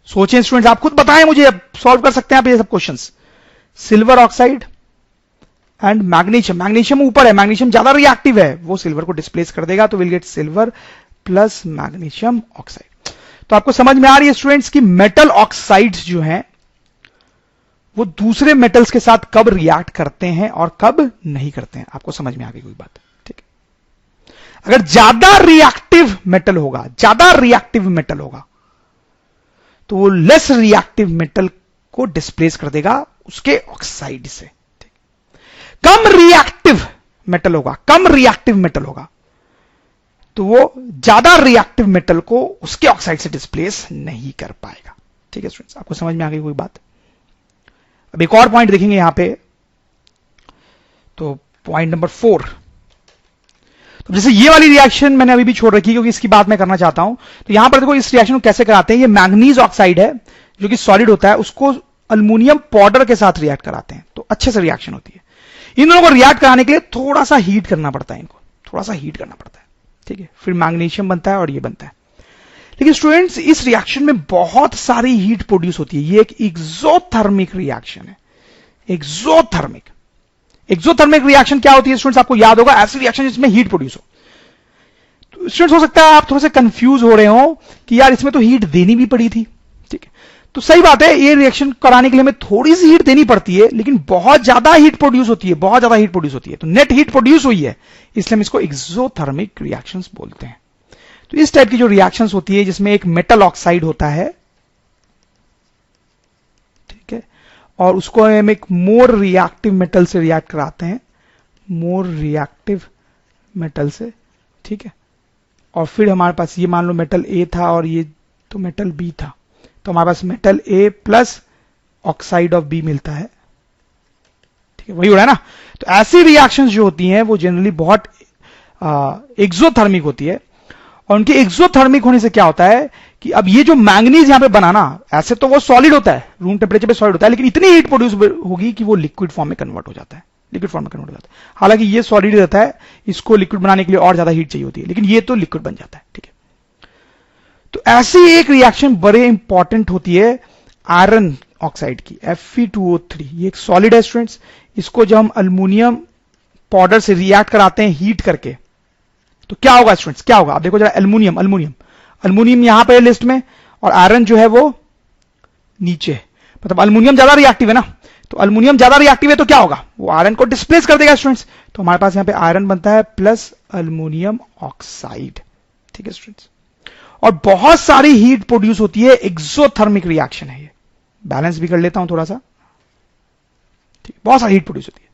सोचें स्टूडेंट्स, आप खुद बताएं मुझे, अब सॉल्व कर सकते हैं आप ये सब questions. Silver oxide and magnesium, magnesium ऊपर है, मैग्नीशियम ज्यादा रिएक्टिव है, वो सिल्वर को डिस्प्लेस कर देगा, तो will get silver plus magnesium oxide. तो आपको समझ में आ रही है स्टूडेंट्स कि मेटल ऑक्साइड्स जो हैं वो दूसरे मेटल्स के साथ कब रिएक्ट करते हैं और कब नहीं करते हैं, आपको समझ में आ गई कोई बात, ठीक है? अगर ज्यादा रिएक्टिव मेटल होगा, ज्यादा रिएक्टिव मेटल होगा, तो वो लेस रिएक्टिव मेटल को डिस्प्लेस कर देगा उसके ऑक्साइड से, ठीक? कम रिएक्टिव मेटल होगा, कम रिएक्टिव मेटल होगा, तो वो ज्यादा रिएक्टिव मेटल को उसके ऑक्साइड से डिस्प्लेस नहीं कर पाएगा, ठीक है स्टूडेंट्स? आपको समझ में आ गई कोई बात? अब एक और पॉइंट देखेंगे यहां पे, तो पॉइंट नंबर 4, तो जैसे ये वाली रिएक्शन मैंने अभी भी छोड़ रखी क्योंकि इसकी बात मैं करना चाहता हूं। तो यहां पर देखो इस रिएक्शन को कैसे कराते हैं, ये मैंगनीज ऑक्साइड है जो कि सॉलिड होता है, उसको अल्युमिनियम पाउडर के साथ रिएक्ट कराते हैं, तो अच्छे से रिएक्शन होती है। इन दोनों को रिएक्ट कराने के लिए थोड़ा सा हीट करना पड़ता है, इनको थोड़ा सा हीट करना पड़ता है, ठीक है? फिर मैग्नीशियम बनता है और ये बनता है। लेकिन स्टूडेंट्स इस रिएक्शन में बहुत सारी हीट प्रोड्यूस होती है, ये एक एक्सोथर्मिक रिएक्शन है, एक्सोथर्मिक। एक्सोथर्मिक रिएक्शन क्या होती है स्टूडेंट्स? आपको याद होगा, ऐसी रिएक्शन जिसमें हीट प्रोड्यूस हो। तो स्टूडेंट्स हो सकता है आप थोड़े से कंफ्यूज हो रहे हो कि यार इसमें तो हीट देनी भी पड़ी थी, ठीक है? तो सही बात है, ये रिएक्शन कराने के लिए हमें थोड़ी सी हीट देनी पड़ती है, लेकिन बहुत ज्यादा हीट प्रोड्यूस होती है, बहुत ज्यादा हीट प्रोड्यूस होती है, तो नेट हीट प्रोड्यूस हुई है, इसलिए हम इसको एक्सोथर्मिक रिएक्शंस बोलते हैं। तो इस टाइप की जो रिएक्शंस होती है जिसमें एक मेटल ऑक्साइड होता है, ठीक है, और उसको हम एक मोर रिएक्टिव मेटल से रिएक्ट कराते हैं, मोर रिएक्टिव मेटल से, ठीक है? और फिर हमारे पास ये मान लो मेटल ए था और ये तो मेटल बी था, तो हमारे पास metal A plus oxide of B मिलता है। ठीक है, वही हो रहा है ना। तो ऐसी रिएक्शंस जो होती हैं वो जनरली बहुत एक्सोथर्मिक होती है, और उनके एक्सोथर्मिक होने से क्या होता है कि अब ये जो मैंगनीज यहां पे बनाना, ऐसे तो वो सॉलिड होता है, रूम टेम्परेचर पे सॉलिड होता है, लेकिन इतनी हीट प्रोड्यूस होगी कि वो लिक्विड फॉर्म में कन्वर्ट हो जाता है, लिक्विड फॉर्म में कन्वर्ट हो जाता है। हालांकि ये सॉलिड रहता है, इसको लिक्विड बनाने के लिए और ज्यादा हीट चाहिए होती है, लेकिन ये तो लिक्विड बन जाता है। ठीक है, तो ऐसी एक रिएक्शन बड़े इंपॉर्टेंट होती है आयरन ऑक्साइड की, Fe2O3। ये एक सॉलिड है स्टूडेंट्स, इसको जब हम अल्युमिनियम पाउडर से रिएक्ट कराते हैं हीट करके, तो क्या होगा स्टूडेंट्स, क्या होगा? आप देखो जरा, अल्युमिनियम अल्युमिनियम अल्युमिनियम यहां पर है लिस्ट में, और आयरन जो है वो नीचे, मतलब अल्युमिनियम ज्यादा रिएक्टिव है ना, तो अल्युमिनियम ज्यादा रिएक्टिव है तो क्या होगा, वो आयरन को डिस्प्लेस कर देगा स्टूडेंट्स। तो हमारे पास यहां पे आयरन बनता है प्लस अल्युमिनियम ऑक्साइड। ठीक है स्टूडेंट्स, और बहुत सारी हीट प्रोड्यूस होती है, एक्सोथर्मिक रिएक्शन है ये। बैलेंस भी कर लेता हूं थोड़ा सा। ठीक, बहुत सारी हीट प्रोड्यूस होती है,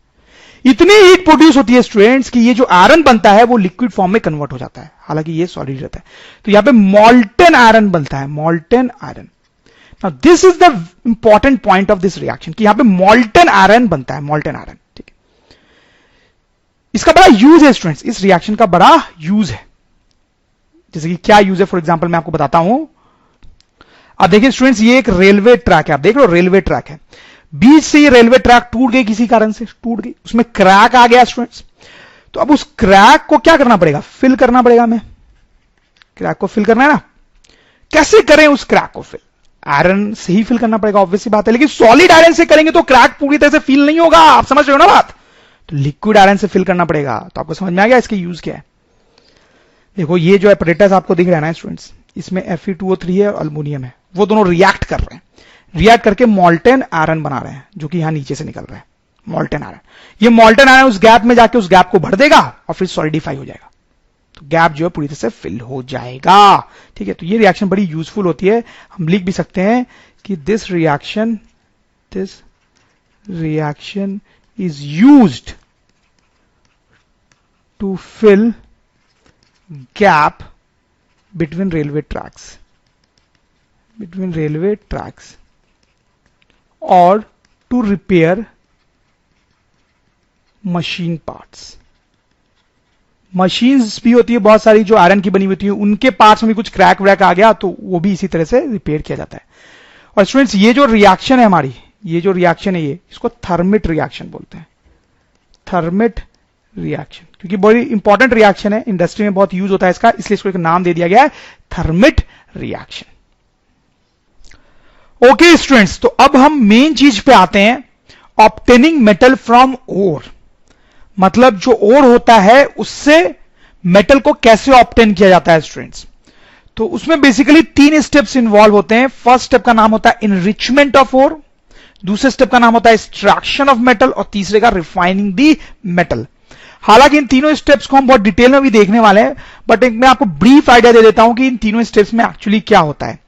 इतनी हीट प्रोड्यूस होती है स्टूडेंट्स कि ये जो आयरन बनता है वो लिक्विड फॉर्म में कन्वर्ट हो जाता है, हालांकि ये सॉलिड रहता है। तो यहां पे मॉल्टन आयरन बनता है, मॉल्टन iron. Now this is the important point of this reaction कि यहां पे मॉल्टन आयरन बनता है, मॉल्टन आयरन। ठीक है, इसका बड़ा यूज है स्टूडेंट्स, इस रिएक्शन का बड़ा यूज है। जैसे कि क्या यूज है, फॉर एग्जांपल मैं आपको बताता हूं। अब देखिए स्टूडेंट्स, ये एक रेलवे ट्रैक है, आप देख रहे हो रेलवे ट्रैक है, बीच से ये रेलवे ट्रैक टूट गई, किसी कारण से टूट गई, उसमें क्रैक आ गया स्टूडेंट्स। तो अब उस क्रैक को क्या करना पड़ेगा, फिल करना पड़ेगा हमें, क्रैक को फिल करना है ना। कैसे करें उस क्रैक को फिल? आयरन से ही फिल करना पड़ेगा, ऑब्वियस सी बात है, लेकिन सॉलिड आयरन से करेंगे तो क्रैक पूरी तरह से फिल नहीं होगा, आप समझ रहे हो ना बात। तो लिक्विड आयरन से फिल करना पड़ेगा। तो आपको समझ में आ गया इसके यूज क्या है। देखो ये जो एपरेटस आपको दिख रहा है ना स्टूडेंट्स, इसमें Fe2O3 है और अल्युमिनियम है, वो दोनों रिएक्ट कर रहे हैं, रिएक्ट करके मॉल्टन आयरन बना रहे हैं, जो कि यहां नीचे से निकल रहा है, मॉल्टन आयरन। ये मॉल्टन आयरन उस गैप में जाके उस गैप को भर देगा और फिर सॉलिडिफाई हो जाएगा, तो गैप जो है पूरी तरह से फिल हो जाएगा। ठीक है, तो ये रिएक्शन बड़ी यूजफुल होती है। हम लिख भी सकते हैं कि this reaction is used to fill gap between railway tracks or to repair machine parts। Machines भी होती है बहुत सारी जो आयरन की बनी हुई होती है, उनके पार्ट्स में भी कुछ क्रैक व्रैक आ गया तो वो भी इसी तरह से रिपेयर किया जाता है। और स्टूडेंट्स, ये जो रिएक्शन है हमारी, ये जो रिएक्शन है, ये इसको थर्मिट रिएक्शन बोलते हैं, थर्मिट रिएक्शन, क्योंकि बड़ी इंपॉर्टेंट रिएक्शन है, इंडस्ट्री में बहुत यूज होता है इसका, इसलिए इसको एक नाम दे दिया गया है, थर्मिट रिएक्शन। ओके स्टूडेंट्स, तो अब हम मेन चीज पे आते हैं, ऑब्टेनिंग मेटल फ्रॉम ओर। मतलब जो ओर होता है उससे मेटल को कैसे ऑब्टेन किया जाता है स्टूडेंट्स। तो उसमें बेसिकली 3 स्टेप्स इन्वॉल्व होते हैं। फर्स्ट स्टेप का नाम होता है इनरिचमेंट ऑफ ओर, दूसरे स्टेप का नाम होता है एक्सट्रैक्शन ऑफ मेटल, और तीसरे का रिफाइनिंग दी मेटल। हालांकि इन तीनों स्टेप्स को हम बहुत डिटेल में भी देखने वाले हैं, बट एक मैं आपको ब्रीफ आइडिया दे देता हूं कि इन तीनों स्टेप्स में एक्चुअली क्या होता है।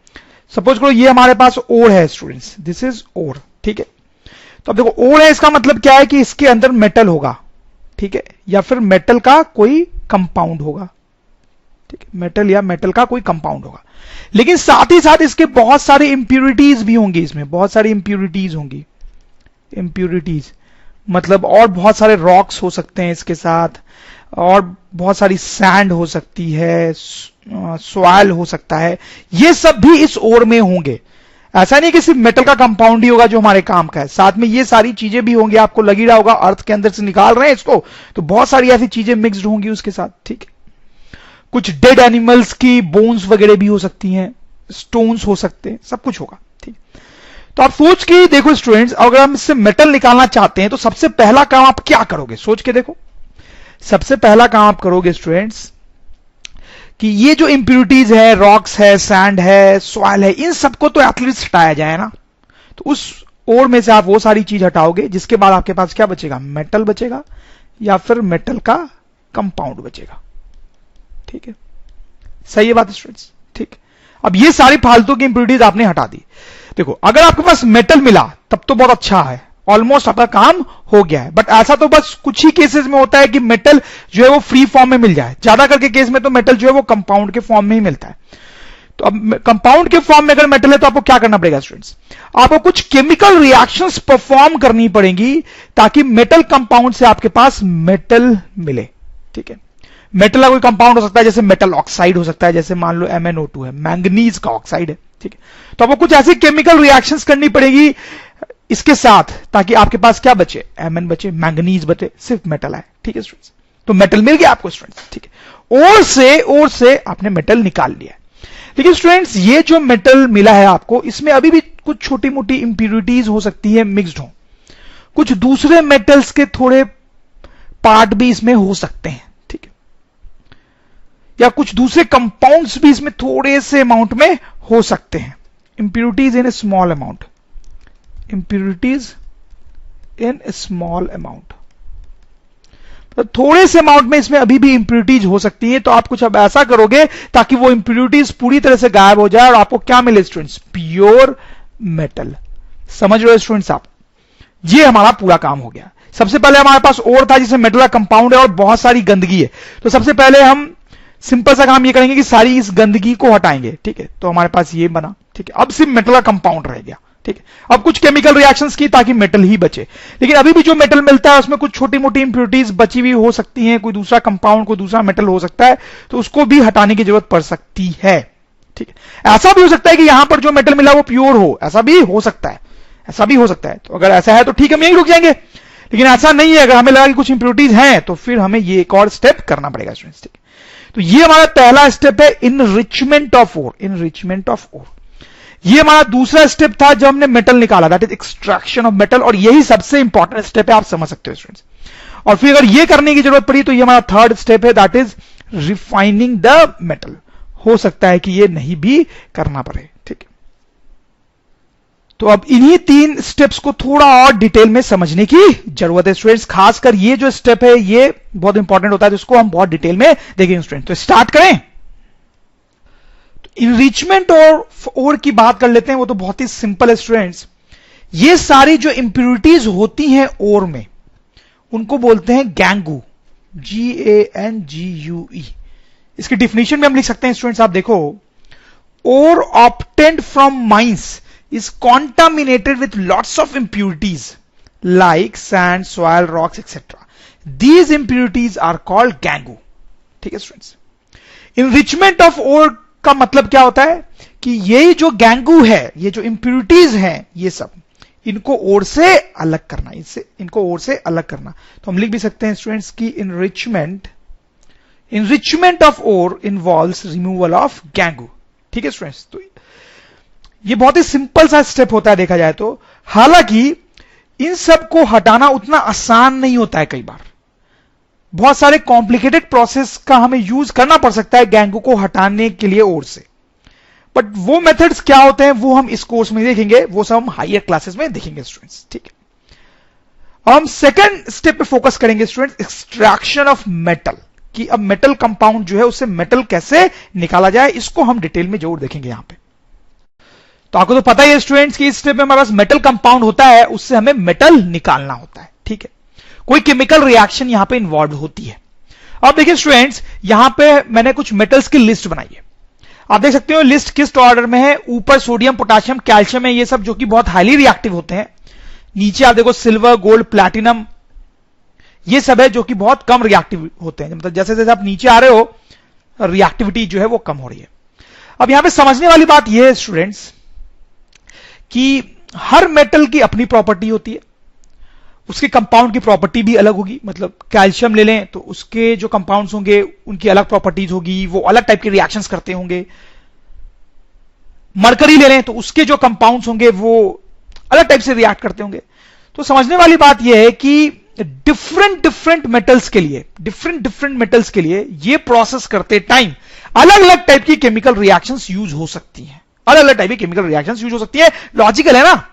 सपोज करो ये हमारे पास ओर है स्टूडेंट्स, दिस इज ओर। ठीक है, तो अब देखो ओर है, इसका मतलब क्या है कि इसके अंदर मेटल होगा, ठीक है, या फिर मेटल का कोई कंपाउंड होगा। ठीक है, मेटल या मेटल का कोई कंपाउंड होगा, लेकिन साथ ही साथ इसके बहुत सारी इंप्यूरिटीज भी होंगी, इसमें बहुत सारी इंप्यूरिटीज होंगी। इंप्यूरिटीज मतलब और बहुत सारे रॉक्स हो सकते हैं इसके साथ, और बहुत सारी सैंड हो सकती है, सॉइल हो सकता है, ये सब भी इस ओर में होंगे। ऐसा नहीं कि सिर्फ मेटल का कंपाउंड ही होगा जो हमारे काम का है, साथ में ये सारी चीजें भी होंगी। आपको लग ही रहा होगा अर्थ के अंदर से निकाल रहे हैं इसको, तो बहुत सारी ऐसी चीजें मिक्स्ड होंगी उसके साथ। ठीक है, कुछ डेड एनिमल्स की बोन्स वगैरह भी हो सकती हैं, स्टोन्स हो सकते हैं, सब कुछ होगा। ठीक, तो आप सोच के देखो स्टूडेंट्स, अगर हम इससे मेटल निकालना चाहते हैं तो सबसे पहला काम आप क्या करोगे, सोच के देखो। सबसे पहला काम आप करोगे स्टूडेंट्स कि ये जो इंप्यूरिटीज है, रॉक्स है, सैंड है, सॉइल है, इन सबको तो एटलीस्ट हटाया जाए ना। तो उस ओर में से आप वो सारी चीज हटाओगे, जिसके बाद आपके पास क्या बचेगा, मेटल बचेगा या फिर मेटल का कंपाउंड बचेगा। ठीक है, सही है बात स्टूडेंट्स। ठीक, अब ये सारी फालतू की इंप्यूरिटीज आपने हटा दी। देखो, अगर आपके पास मेटल मिला तब तो बहुत अच्छा है, ऑलमोस्ट आपका काम हो गया है। बट ऐसा तो बस कुछ ही केसेस में होता है कि मेटल जो है वो फ्री फॉर्म में मिल जाए, ज्यादा करके केस में तो मेटल जो है वो कंपाउंड के फॉर्म में ही मिलता है। तो अब कंपाउंड के फॉर्म में अगर मेटल है तो आपको क्या करना पड़ेगा स्टूडेंट्स, आपको कुछ केमिकल रिएक्शंस परफॉर्म करनी पड़ेंगी ताकि मेटल कंपाउंड से आपके पास मेटल मिले। ठीक है, मेटल का कोई कंपाउंड हो सकता है, जैसे मेटल ऑक्साइड हो सकता है, जैसे मान लो MnO2 है, मैंगनीज का ऑक्साइड है। ठीक है, तो आपको कुछ ऐसी केमिकल रिएक्शंस करनी पड़ेगी इसके साथ ताकि आपके पास क्या बचे, Mn बचे, मैंगनीज बचे, सिर्फ मेटल है। ठीक है स्टूडेंट्स, तो मेटल मिल गया आपको स्टूडेंट्स। ठीक है, और से आपने मेटल निकाल लिया। लेकिन स्टूडेंट्स ये जो मेटल मिला है आपको, इसमें अभी भी कुछ छोटी मोटी इंप्यूरिटीज हो सकती है, मिक्स्ड हो, कुछ दूसरे मेटल्स के थोड़े पार्ट भी इसमें हो सकते हैं। ठीक है, या कुछ दूसरे कंपाउंड्स भी इसमें थोड़े से अमाउंट में हो सकते हैं। इंप्यूरिटीज इन ए स्मॉल अमाउंट, इंप्यूरिटीज इन ए स्मॉल अमाउंट, तो थोड़े से अमाउंट में इसमें अभी भी इंप्यूरिटीज हो सकती है। तो आप कुछ अब ऐसा करोगे ताकि वो इंप्यूरिटीज पूरी तरह से गायब हो जाए और आपको क्या मिले स्टूडेंट्स, प्योर मेटल। समझ रहे हो स्टूडेंट्स आप, ये हमारा पूरा काम हो गया। सबसे पहले हमारे पास और था जिसमें मेटल का कंपाउंड है और बहुत सारी गंदगी है, तो सबसे पहले हम सिंपल सा काम ये करेंगे कि सारी इस गंदगी को हटाएंगे। ठीक है, तो हमारे पास ये बना। ठीक है, अब सिर्फ मेटल का कंपाउंड रह गया। ठीक है, अब कुछ केमिकल रिएक्शंस की ताकि मेटल ही बचे, लेकिन अभी भी जो मेटल मिलता है उसमें कुछ छोटी मोटी इंप्यूरिटीज बची हुई हो सकती हैं, कोई दूसरा कंपाउंड, कोई दूसरा मेटल हो सकता है, तो उसको भी हटाने की जरूरत पड़ सकती है। ठीक है, ऐसा भी हो सकता है कि यहां पर जो मेटल मिला वो प्योर हो, ऐसा भी हो सकता है, ऐसा भी हो सकता है। तो अगर ऐसा है तो ठीक है, हम यहीं रुक जाएंगे, लेकिन ऐसा नहीं है, अगर हमें लगा कि कुछ इंप्यूरिटीज हैं तो फिर हमें ये एक और स्टेप करना पड़ेगा स्टूडेंट्स। ठीक है, तो ये हमारा पहला स्टेप है, enrichment of ore, enrichment of ore. ये हमारा दूसरा स्टेप था जब हमने मेटल निकाला, that is extraction of metal, और यही सबसे इंपॉर्टेंट स्टेप है, आप समझ सकते हो स्टूडेंट्स। और फिर अगर ये करने की जरूरत पड़ी तो ये हमारा थर्ड स्टेप है, that is refining the metal. हो सकता है कि ये नहीं भी करना पड़े। ठीक है, तो अब इन्हीं 3 स्टेप्स को थोड़ा और डिटेल में समझने की जरूरत है स्टूडेंट्स। खासकर ये जो स्टेप है ये बहुत इंपॉर्टेंट होता है, जिसको हम बहुत डिटेल में देखेंगे स्टूडेंट। तो स्टार्ट करें। इनरिचमेंट और की बात कर लेते हैं, वो तो बहुत ही सिंपल है स्टूडेंट्स। ये सारी जो इंप्यूरिटीज होती हैं ओर में, उनको बोलते हैं गैंगू, GANGUE। इसकी डिफिनेशन में हम लिख सकते हैं स्टूडेंट्स, आप देखो, ore obtained from mines is contaminated with lots of impurities like sand, soil, rocks etcetera. These impurities are called gangue. ठीक है स्टूडेंट्स, इनरिचमेंट ऑफ ओर का मतलब क्या होता है कि ये जो गैंगू है, ये जो इंप्यूरिटीज हैं, ये सब इनको ओर से अलग करना, इनको ओर से अलग करना। तो हम लिख भी सकते हैं स्टूडेंट्स की enrichment of ore involves removal of gangue. ठीक है स्टूडेंट्स, तो ये बहुत ही सिंपल सा स्टेप होता है देखा जाए तो। हालांकि इन सब को हटाना उतना आसान नहीं होता है, कई बार बहुत सारे कॉम्प्लिकेटेड प्रोसेस का हमें यूज करना पड़ सकता है गैंगू को हटाने के लिए ओर से। बट वो मेथड्स क्या होते हैं वो हम इस कोर्स में देखेंगे, वो सब हम हायर क्लासेस में देखेंगे स्टूडेंट्स। ठीक है, हम सेकंड स्टेप पे फोकस करेंगे स्टूडेंट्स, एक्सट्रैक्शन ऑफ मेटल, कि अब मेटल कंपाउंड जो है उससे मेटल कैसे निकाला जाए, इसको हम डिटेल में जरूर देखेंगे यहां पे। तो आपको तो पता ही है स्टूडेंट्स कि इस स्टेप में हमारे पास मेटल कंपाउंड होता है, उससे हमें मेटल निकालना होता है। ठीक है, कोई केमिकल रिएक्शन यहां पे इन्वॉल्व होती है। अब देखिए स्टूडेंट्स, यहां पे मैंने कुछ मेटल्स की लिस्ट बनाई है, आप देख सकते हो लिस्ट किस ऑर्डर में है। ऊपर सोडियम, पोटेशियम, कैल्शियम है, ये सब जो कि बहुत हाईली रिएक्टिव होते हैं। नीचे आप देखो सिल्वर, गोल्ड, प्लैटिनम, ये सब है जो कि बहुत कम रिएक्टिव होते हैं। मतलब जैसे जैसे आप नीचे आ रहे हो रिएक्टिविटी जो है वो कम हो रही है। अब यहां पे समझने वाली बात यह है स्टूडेंट्स कि हर मेटल की अपनी प्रॉपर्टी होती है, उसके कंपाउंड की प्रॉपर्टी भी अलग होगी। मतलब कैल्शियम ले लें तो उसके जो कंपाउंड्स होंगे उनकी अलग प्रॉपर्टीज होगी, वो अलग टाइप के रिएक्शंस करते होंगे। मरकरी ले लें तो उसके जो कंपाउंड्स होंगे वो अलग टाइप से रिएक्ट करते होंगे। तो समझने वाली बात यह है कि डिफरेंट मेटल्स के लिए ये प्रोसेस करते टाइम अलग अलग टाइप की केमिकल रिएक्शंस यूज हो सकती हैं, अलग अलग टाइप की केमिकल रिएक्शंस यूज हो सकती है। लॉजिकल है ना,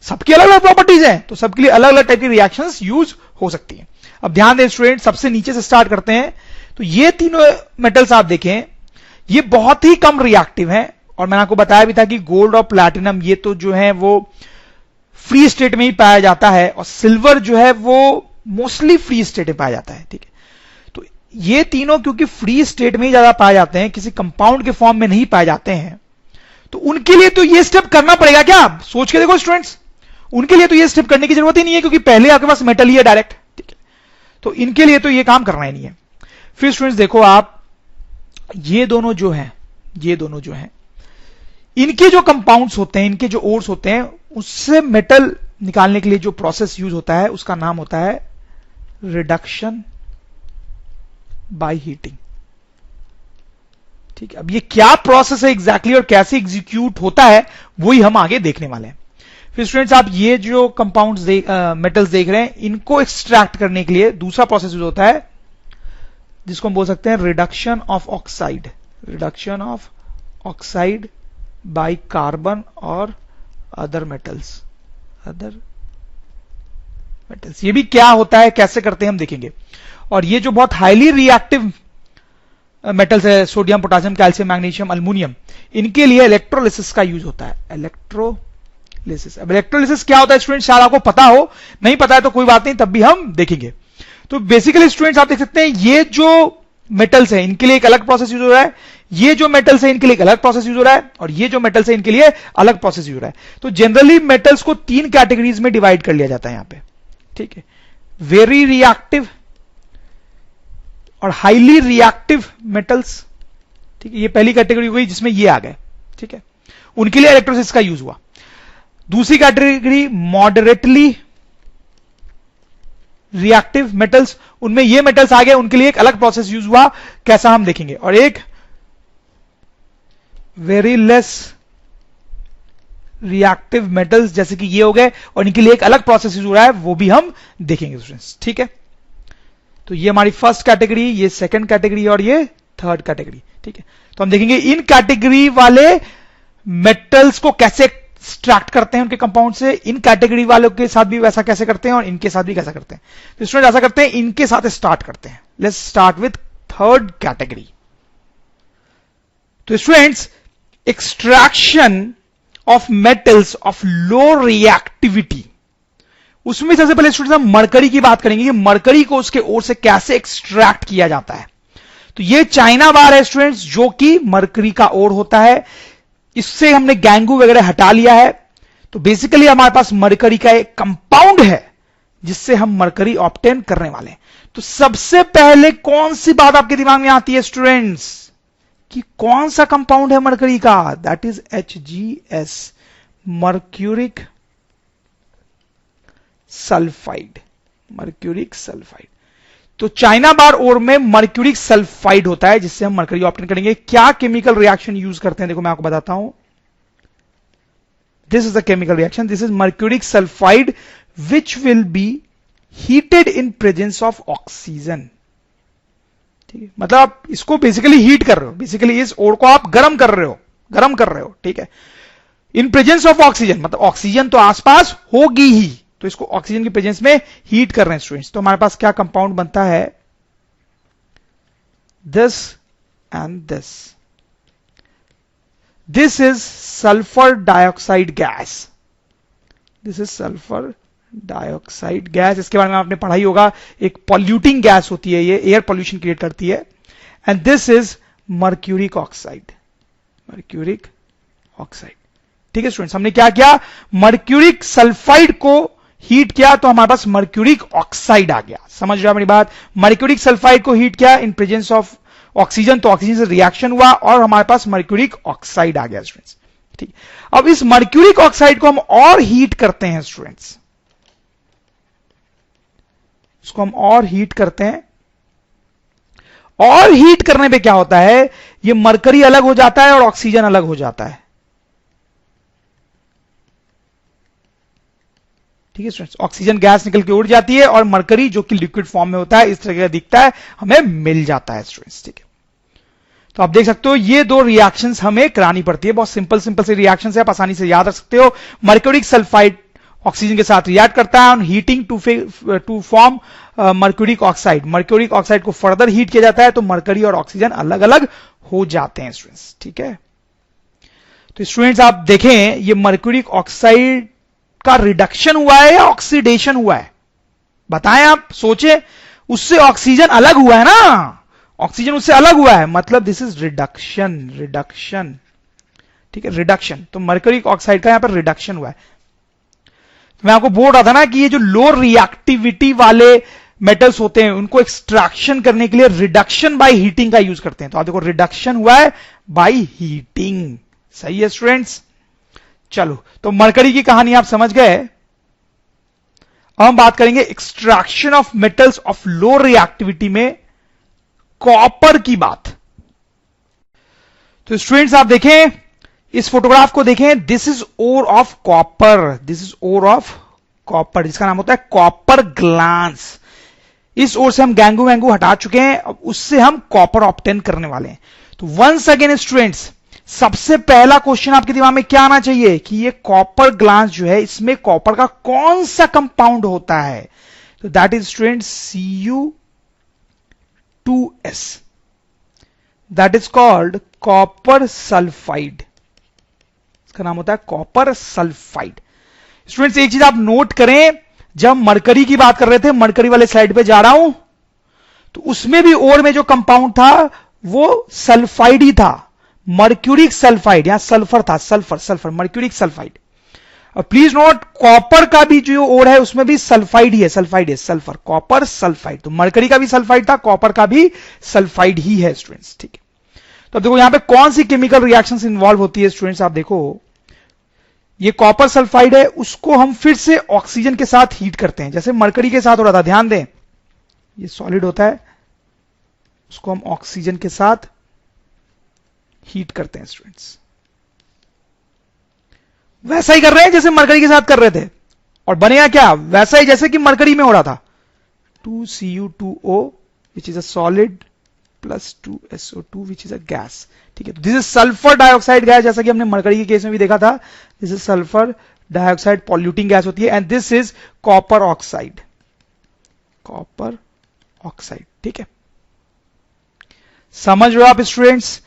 सबकी अलग अलग प्रॉपर्टीज हैं, तो सबके लिए अलग अलग टाइप की रिएक्शंस यूज हो सकती हैं। अब ध्यान दें स्टूडेंट, सबसे नीचे से स्टार्ट करते हैं। तो ये तीनों मेटल्स आप देखें, ये बहुत ही कम रिएक्टिव हैं, और मैंने आपको बताया भी था कि गोल्ड और प्लैटिनम ये तो जो है वो फ्री स्टेट में ही पाया जाता है और सिल्वर जो है वो मोस्टली फ्री स्टेट में पाया जाता है। ठीक है, तो ये तीनों क्योंकि फ्री स्टेट में ही ज्यादा पाए जाते हैं, किसी कंपाउंड के फॉर्म में नहीं पाए जाते हैं, तो उनके लिए तो ये स्टेप करना पड़ेगा क्या? आप सोच के देखो स्टूडेंट्स, उनके लिए तो ये स्टेप करने की जरूरत ही नहीं है क्योंकि पहले आपके पास मेटल ही है डायरेक्ट। ठीक है, तो इनके लिए तो ये काम करना ही नहीं है। फिर स्टूडेंट्स देखो आप, ये दोनों जो हैं इनके जो कंपाउंड्स होते हैं, इनके जो ओर्स होते हैं, उससे मेटल निकालने के लिए जो प्रोसेस यूज होता है उसका नाम होता है रिडक्शन बाय हीटिंग। ठीक है, अब ये क्या प्रोसेस है एग्जैक्टली और कैसे एग्जीक्यूट होता है वही हम आगे देखने वाले हैं। फिर स्टूडेंट्स आप ये जो कंपाउंड्स मेटल्स देख रहे हैं, इनको एक्सट्रैक्ट करने के लिए दूसरा प्रोसेस यूज होता है जिसको हम बोल सकते हैं reduction of oxide, reduction of oxide by carbon और अदर मेटल्स, ये भी क्या होता है, कैसे करते हैं हम देखेंगे। और ये जो बहुत हाईली रिएक्टिव मेटल्स है, sodium, potassium, calcium, magnesium, aluminium, इनके लिए इलेक्ट्रोलिसिस का यूज होता है। इलेक्ट्रोलिसिस, अब इलेक्ट्रोलिसिस क्या होता है स्टूडेंट्स, शायद आपको पता हो, नहीं पता है तो कोई बात नहीं, तब भी हम देखेंगे। तो बेसिकली स्टूडेंट्स आप देख सकते हैं ये जो मेटल्स है इनके लिए एक अलग प्रोसेस यूज हो रहा है, ये जो मेटल्स है इनके लिए एक अलग प्रोसेस यूज हो रहा है, और ये जो मेटल्स है इनके लिए अलग प्रोसेस यूज हो रहा है। तो जनरली मेटल्स को 3 कैटेगरीज में डिवाइड कर लिया जाता है यहां पे। ठीक है, वेरी रिएक्टिव और हाईली रिएक्टिव मेटल्स। ठीक है, ये पहली कैटेगरी हो गई जिसमें ये आ गए। ठीक है, उनके लिए इलेक्ट्रोलिसिस का यूज हुआ। दूसरी कैटेगरी मॉडरेटली रिएक्टिव मेटल्स, उनमें ये मेटल्स आ गए, उनके लिए एक अलग प्रोसेस यूज हुआ, कैसा हम देखेंगे। और एक वेरी लेस रिएक्टिव मेटल्स जैसे कि ये हो गए, और इनके लिए एक अलग प्रोसेस यूज हो रहा है, वो भी हम देखेंगे स्टूडेंट्स। ठीक है, तो ये हमारी फर्स्ट कैटेगरी, ये सेकंड कैटेगरी और ये थर्ड कैटेगरी। ठीक है, तो हम देखेंगे इन कैटेगरी वाले मेटल्स को कैसे एक्सट्रैक्ट करते हैं उनके कंपाउंड से, इन कैटेगरी वालों के साथ भी वैसा कैसे करते हैं और इनके साथ भी कैसा करते हैं। तो स्टूडेंट ऐसा करते हैं, इनके साथ स्टार्ट करते हैं। Let's start with third category. तो students extraction of metals of low reactivity, उसमें सबसे पहले स्टूडेंट्स हम मरकरी की बात करेंगे कि मरकरी को उसके ओर से कैसे एक्सट्रैक्ट किया जाता है। तो ये चाइना बार है स्टूडेंट्स, जो कि मरकरी का ओर होता है। इससे हमने गैंगू वगैरह हटा लिया है। तो बेसिकली हमारे पास मरकरी का एक कंपाउंड है जिससे हम मरकरी ऑब्टेन करने वाले हैं। तो सबसे पहले कौन सी बात आपके दिमाग में आती है स्टूडेंट्स कि कौन सा कंपाउंड है मरकरी का? That is HgS, mercuric sulphide, mercuric sulphide. तो चाइना बार ओर में मर्क्यूरिक सल्फाइड होता है जिससे हम मरकरी ऑब्टेन करेंगे। क्या केमिकल रिएक्शन यूज करते हैं देखो मैं आपको बताता हूं। This is the chemical reaction, this is mercuric sulphide which will be heated in presence of oxygen. ठीक है, मतलब आप इसको बेसिकली हीट कर रहे हो, बेसिकली इस ओर को आप गर्म कर रहे हो। ठीक है, इन प्रेजेंस ऑफ ऑक्सीजन, मतलब ऑक्सीजन तो आसपास होगी ही, तो इसको ऑक्सीजन की प्रेजेंस में हीट कर रहे हैं स्टूडेंट्स। तो हमारे पास क्या कंपाउंड बनता है? This and this, this is sulphur dioxide gas, this is sulphur dioxide gas. इसके बारे में आपने पढ़ा ही होगा, एक पॉल्यूटिंग गैस होती है, ये एयर पॉल्यूशन क्रिएट करती है। And this is mercuric oxide, mercuric oxide. ठीक है स्टूडेंट्स, हमने क्या किया? मर्क्यूरिक सल्फाइड को हीट किया तो हमारे पास मर्क्यूरिक ऑक्साइड आ गया। समझ रहे हो मेरी बात? मर्क्यूरिक सल्फाइड को हीट किया इन प्रेजेंस ऑफ ऑक्सीजन, तो ऑक्सीजन से रिएक्शन हुआ और हमारे पास मर्क्यूरिक ऑक्साइड आ गया स्टूडेंट्स। ठीक, अब इस मर्क्यूरिक ऑक्साइड को हम और हीट करते हैं स्टूडेंट्स, इसको हम और हीट करते हैं। और हीट करने पे क्या होता है? ये मरकरी अलग हो जाता है और ऑक्सीजन अलग हो जाता है। ठीक है स्टूडेंट्स, ऑक्सीजन गैस निकल के उड़ जाती है और मरकरी जो कि लिक्विड फॉर्म में होता है इस तरह का दिखता है, हमें मिल जाता है स्टूडेंट्स। ठीक है, तो आप देख सकते हो ये दो रिएक्शंस हमें करानी पड़ती है। बहुत सिंपल से रिएक्शंस है, आप आसानी से याद रख सकते हो। मर्क्यूरिक सल्फाइड ऑक्सीजन के साथ रिएक्ट करता है on heating to form mercuric oxide. Mercuric oxide को फर्दर हीट किया जाता है तो मरकरी और ऑक्सीजन अलग अलग हो जाते हैं स्टूडेंट्स। ठीक है, तो स्टूडेंट्स आप देखें ये मर्क्यूरिक ऑक्साइड का रिडक्शन हुआ है या ऑक्सीडेशन हुआ है? बताएं, आप सोचे, उससे ऑक्सीजन अलग हुआ है ना, ऑक्सीजन उससे अलग हुआ है, मतलब दिस इज रिडक्शन, रिडक्शन, ठीक है, रिडक्शन। तो मरकरी ऑक्साइड का यहां पर रिडक्शन हुआ है। मैं आपको बोल रहा था ना कि ये जो लो रिएक्टिविटी वाले मेटल्स होते हैं उनको एक्सट्रैक्शन करने के लिए रिडक्शन बाय हीटिंग का यूज करते हैं। तो आप देखो रिडक्शन हुआ है बाय हीटिंग। सही है स्टूडेंट्स। चलो, तो मरकरी की कहानी आप समझ गए। अब हम बात करेंगे extraction of metals of low reactivity में कॉपर की बात। तो स्टूडेंट्स आप देखें, इस फोटोग्राफ को देखें, this is ore of copper, this is ore of copper, जिसका नाम होता है कॉपर ग्लांस। इस ओर से हम गैंगू वैंगू हटा चुके हैं, अब उससे हम कॉपर ऑब्टेन करने वाले हैं। तो वंस अगेन स्टूडेंट्स, सबसे पहला क्वेश्चन आपके दिमाग में क्या आना चाहिए कि ये कॉपर ग्लांस जो है, इसमें कॉपर का कौन सा कंपाउंड होता है? तो that is students Cu2S, that is called copper sulphide. इसका नाम होता है कॉपर सल्फाइड। स्टूडेंट्स एक चीज आप नोट करें, जब मरकरी की बात कर रहे थे, मरकरी वाले स्लाइड पे जा रहा हूं, तो उसमें भी ओर में जो कंपाउंड था वो सल्फाइड ही था, मर्क्यूरिक सल्फाइड, यहां सल्फर था, सल्फर सल्फर मर्क्यूरिक सल्फाइड। और प्लीज नोट, कॉपर का भी जो ओर है उसमें भी सल्फाइड ही है, सल्फाइड है, सल्फर, कॉपर सल्फाइड। तो मरकरी का भी सल्फाइड था, कॉपर का भी सल्फाइड ही है स्टूडेंट्स, ठीक है। तो अब देखो यहां पे कौन सी केमिकल रिएक्शंस इन्वॉल्व होती है स्टूडेंट्स, आप देखो, ये कॉपर सल्फाइड है, उसको हम फिर से ऑक्सीजन के साथ हीट करते हैं, जैसे मरकरी के साथ हो रहा था। ध्यान दें, ये सॉलिड होता है, उसको हम ऑक्सीजन के साथ हीट करते हैं स्टूडेंट्स। वैसा ही कर रहे हैं जैसे मरकरी के साथ कर रहे थे, और बनेगा क्या? वैसा ही जैसे कि मरकरी में हो रहा था, 2Cu2O which is a solid plus 2SO2 which is a gas, ठीक है। तो this is sulphur dioxide gas, जैसा कि हमने मरकरी के केस में भी देखा था। This is sulphur dioxide, polluting gas होती है, and this is copper oxide, copper oxide, ठीक है। समझ रहे हो आप स्टूडेंट्स?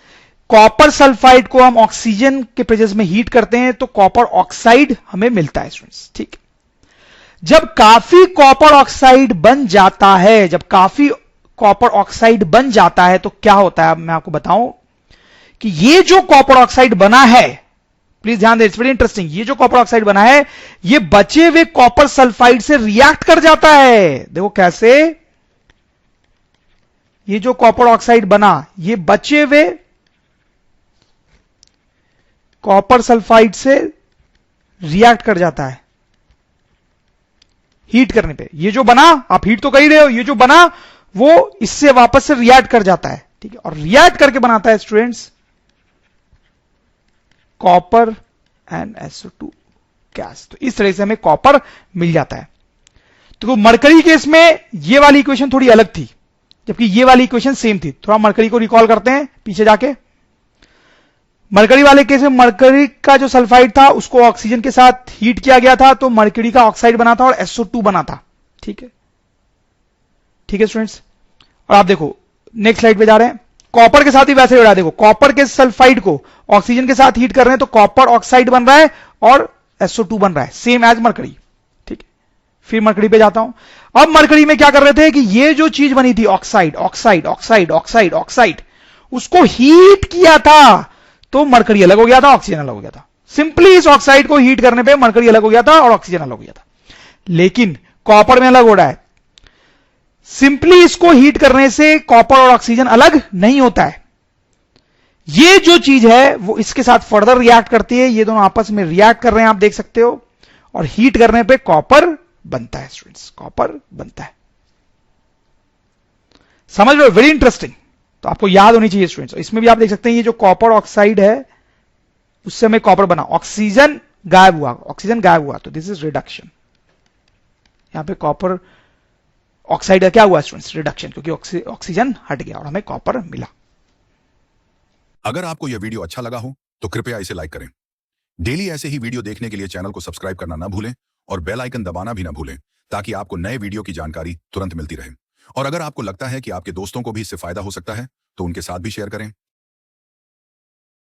कॉपर सल्फाइड को हम ऑक्सीजन के प्रेजेंस में हीट करते हैं तो कॉपर ऑक्साइड हमें मिलता है स्टूडेंट्स, ठीक है। जब काफी कॉपर ऑक्साइड बन जाता है, जब काफी कॉपर ऑक्साइड बन जाता है तो क्या होता है, अब मैं आपको बताऊं कि ये जो कॉपर ऑक्साइड बना है, प्लीज ध्यान दें, इट्स वेरी इंटरेस्टिंग, ये जो कॉपर ऑक्साइड बना है ये बचे हुए कॉपर सल्फाइड से रिएक्ट कर जाता है। देखो कैसे, ये जो कॉपर ऑक्साइड बना ये बचे हुए कॉपर सल्फाइड से रिएक्ट कर जाता है हीट करने पे। ये जो बना, आप हीट तो कर ही रहे हो, ये जो बना वो इससे वापस से रिएक्ट कर जाता है, ठीक है, और रिएक्ट करके बनाता है students copper and SO2 gas. तो इस तरह से हमें कॉपर मिल जाता है। तो मरकरी केस में ये वाली इक्वेशन थोड़ी अलग थी, जबकि ये वाली इक्वेशन सेम थी। थोड़ा मरकरी को रिकॉल करते हैं पीछे जाके। मरकरी वाले केस में मरकरी का जो सल्फाइड था उसको ऑक्सीजन के साथ हीट किया गया था, तो मरकरी का ऑक्साइड बना था और SO2 बना था, ठीक है, ठीक है स्टूडेंट्स। और आप देखो नेक्स्ट स्लाइड पे जा रहे हैं, कॉपर के साथ ही वैसे हो रहा है। देखो कॉपर के सल्फाइड को ऑक्सीजन के साथ हीट कर रहे हैं तो कॉपर ऑक्साइड बन रहा है और SO2 बन रहा है, सेम एज मरकरी, ठीक है। फिर मरकरी पे जाता हूं। अब मरकरी में क्या कर रहे थे कि ये जो चीज बनी थी oxide oxide oxide oxide oxide, उसको हीट किया था तो मरकरी अलग हो गया था, ऑक्सीजन अलग हो गया था। सिंपली इस ऑक्साइड को हीट करने पे मरकरी अलग हो गया था और ऑक्सीजन अलग हो गया था। लेकिन कॉपर में अलग हो रहा है, सिंपली इसको हीट करने से कॉपर और ऑक्सीजन अलग नहीं होता है। ये जो चीज है वो इसके साथ फर्दर रिएक्ट करती है, ये दोनों आपस में रिएक्ट कर रहे हैं, आप देख सकते हो, और हीट करने पे कॉपर बनता है स्टूडेंट्स, कॉपर बनता है। समझ लो, वेरी इंटरेस्टिंग। तो आपको याद होनी चाहिए स्टूडेंट्स। इसमें भी आप देख सकते हैं ये जो कॉपर ऑक्साइड है उससे हमें कॉपर बना, ऑक्सीजन गायब हुआ, ऑक्सीजन गायब हुआ, तो दिस इज रिडक्शन। यहां पे कॉपर ऑक्साइड का क्या हुआ स्टूडेंट्स? रिडक्शन, क्योंकि ऑक्सीजन हट गया और हमें कॉपर मिला। अगर आपको यह वीडियो अच्छा लगा हो तो कृपया इसे लाइक करें। डेली ऐसे ही वीडियो देखने के लिए चैनल को सब्सक्राइब करना ना भूलें और बेल आइकन दबाना भी ना भूलें, ताकि आपको नए वीडियो की जानकारी तुरंत मिलती रहे। और अगर आपको लगता है कि आपके दोस्तों को भी इससे फायदा हो सकता है तो उनके साथ भी शेयर करें।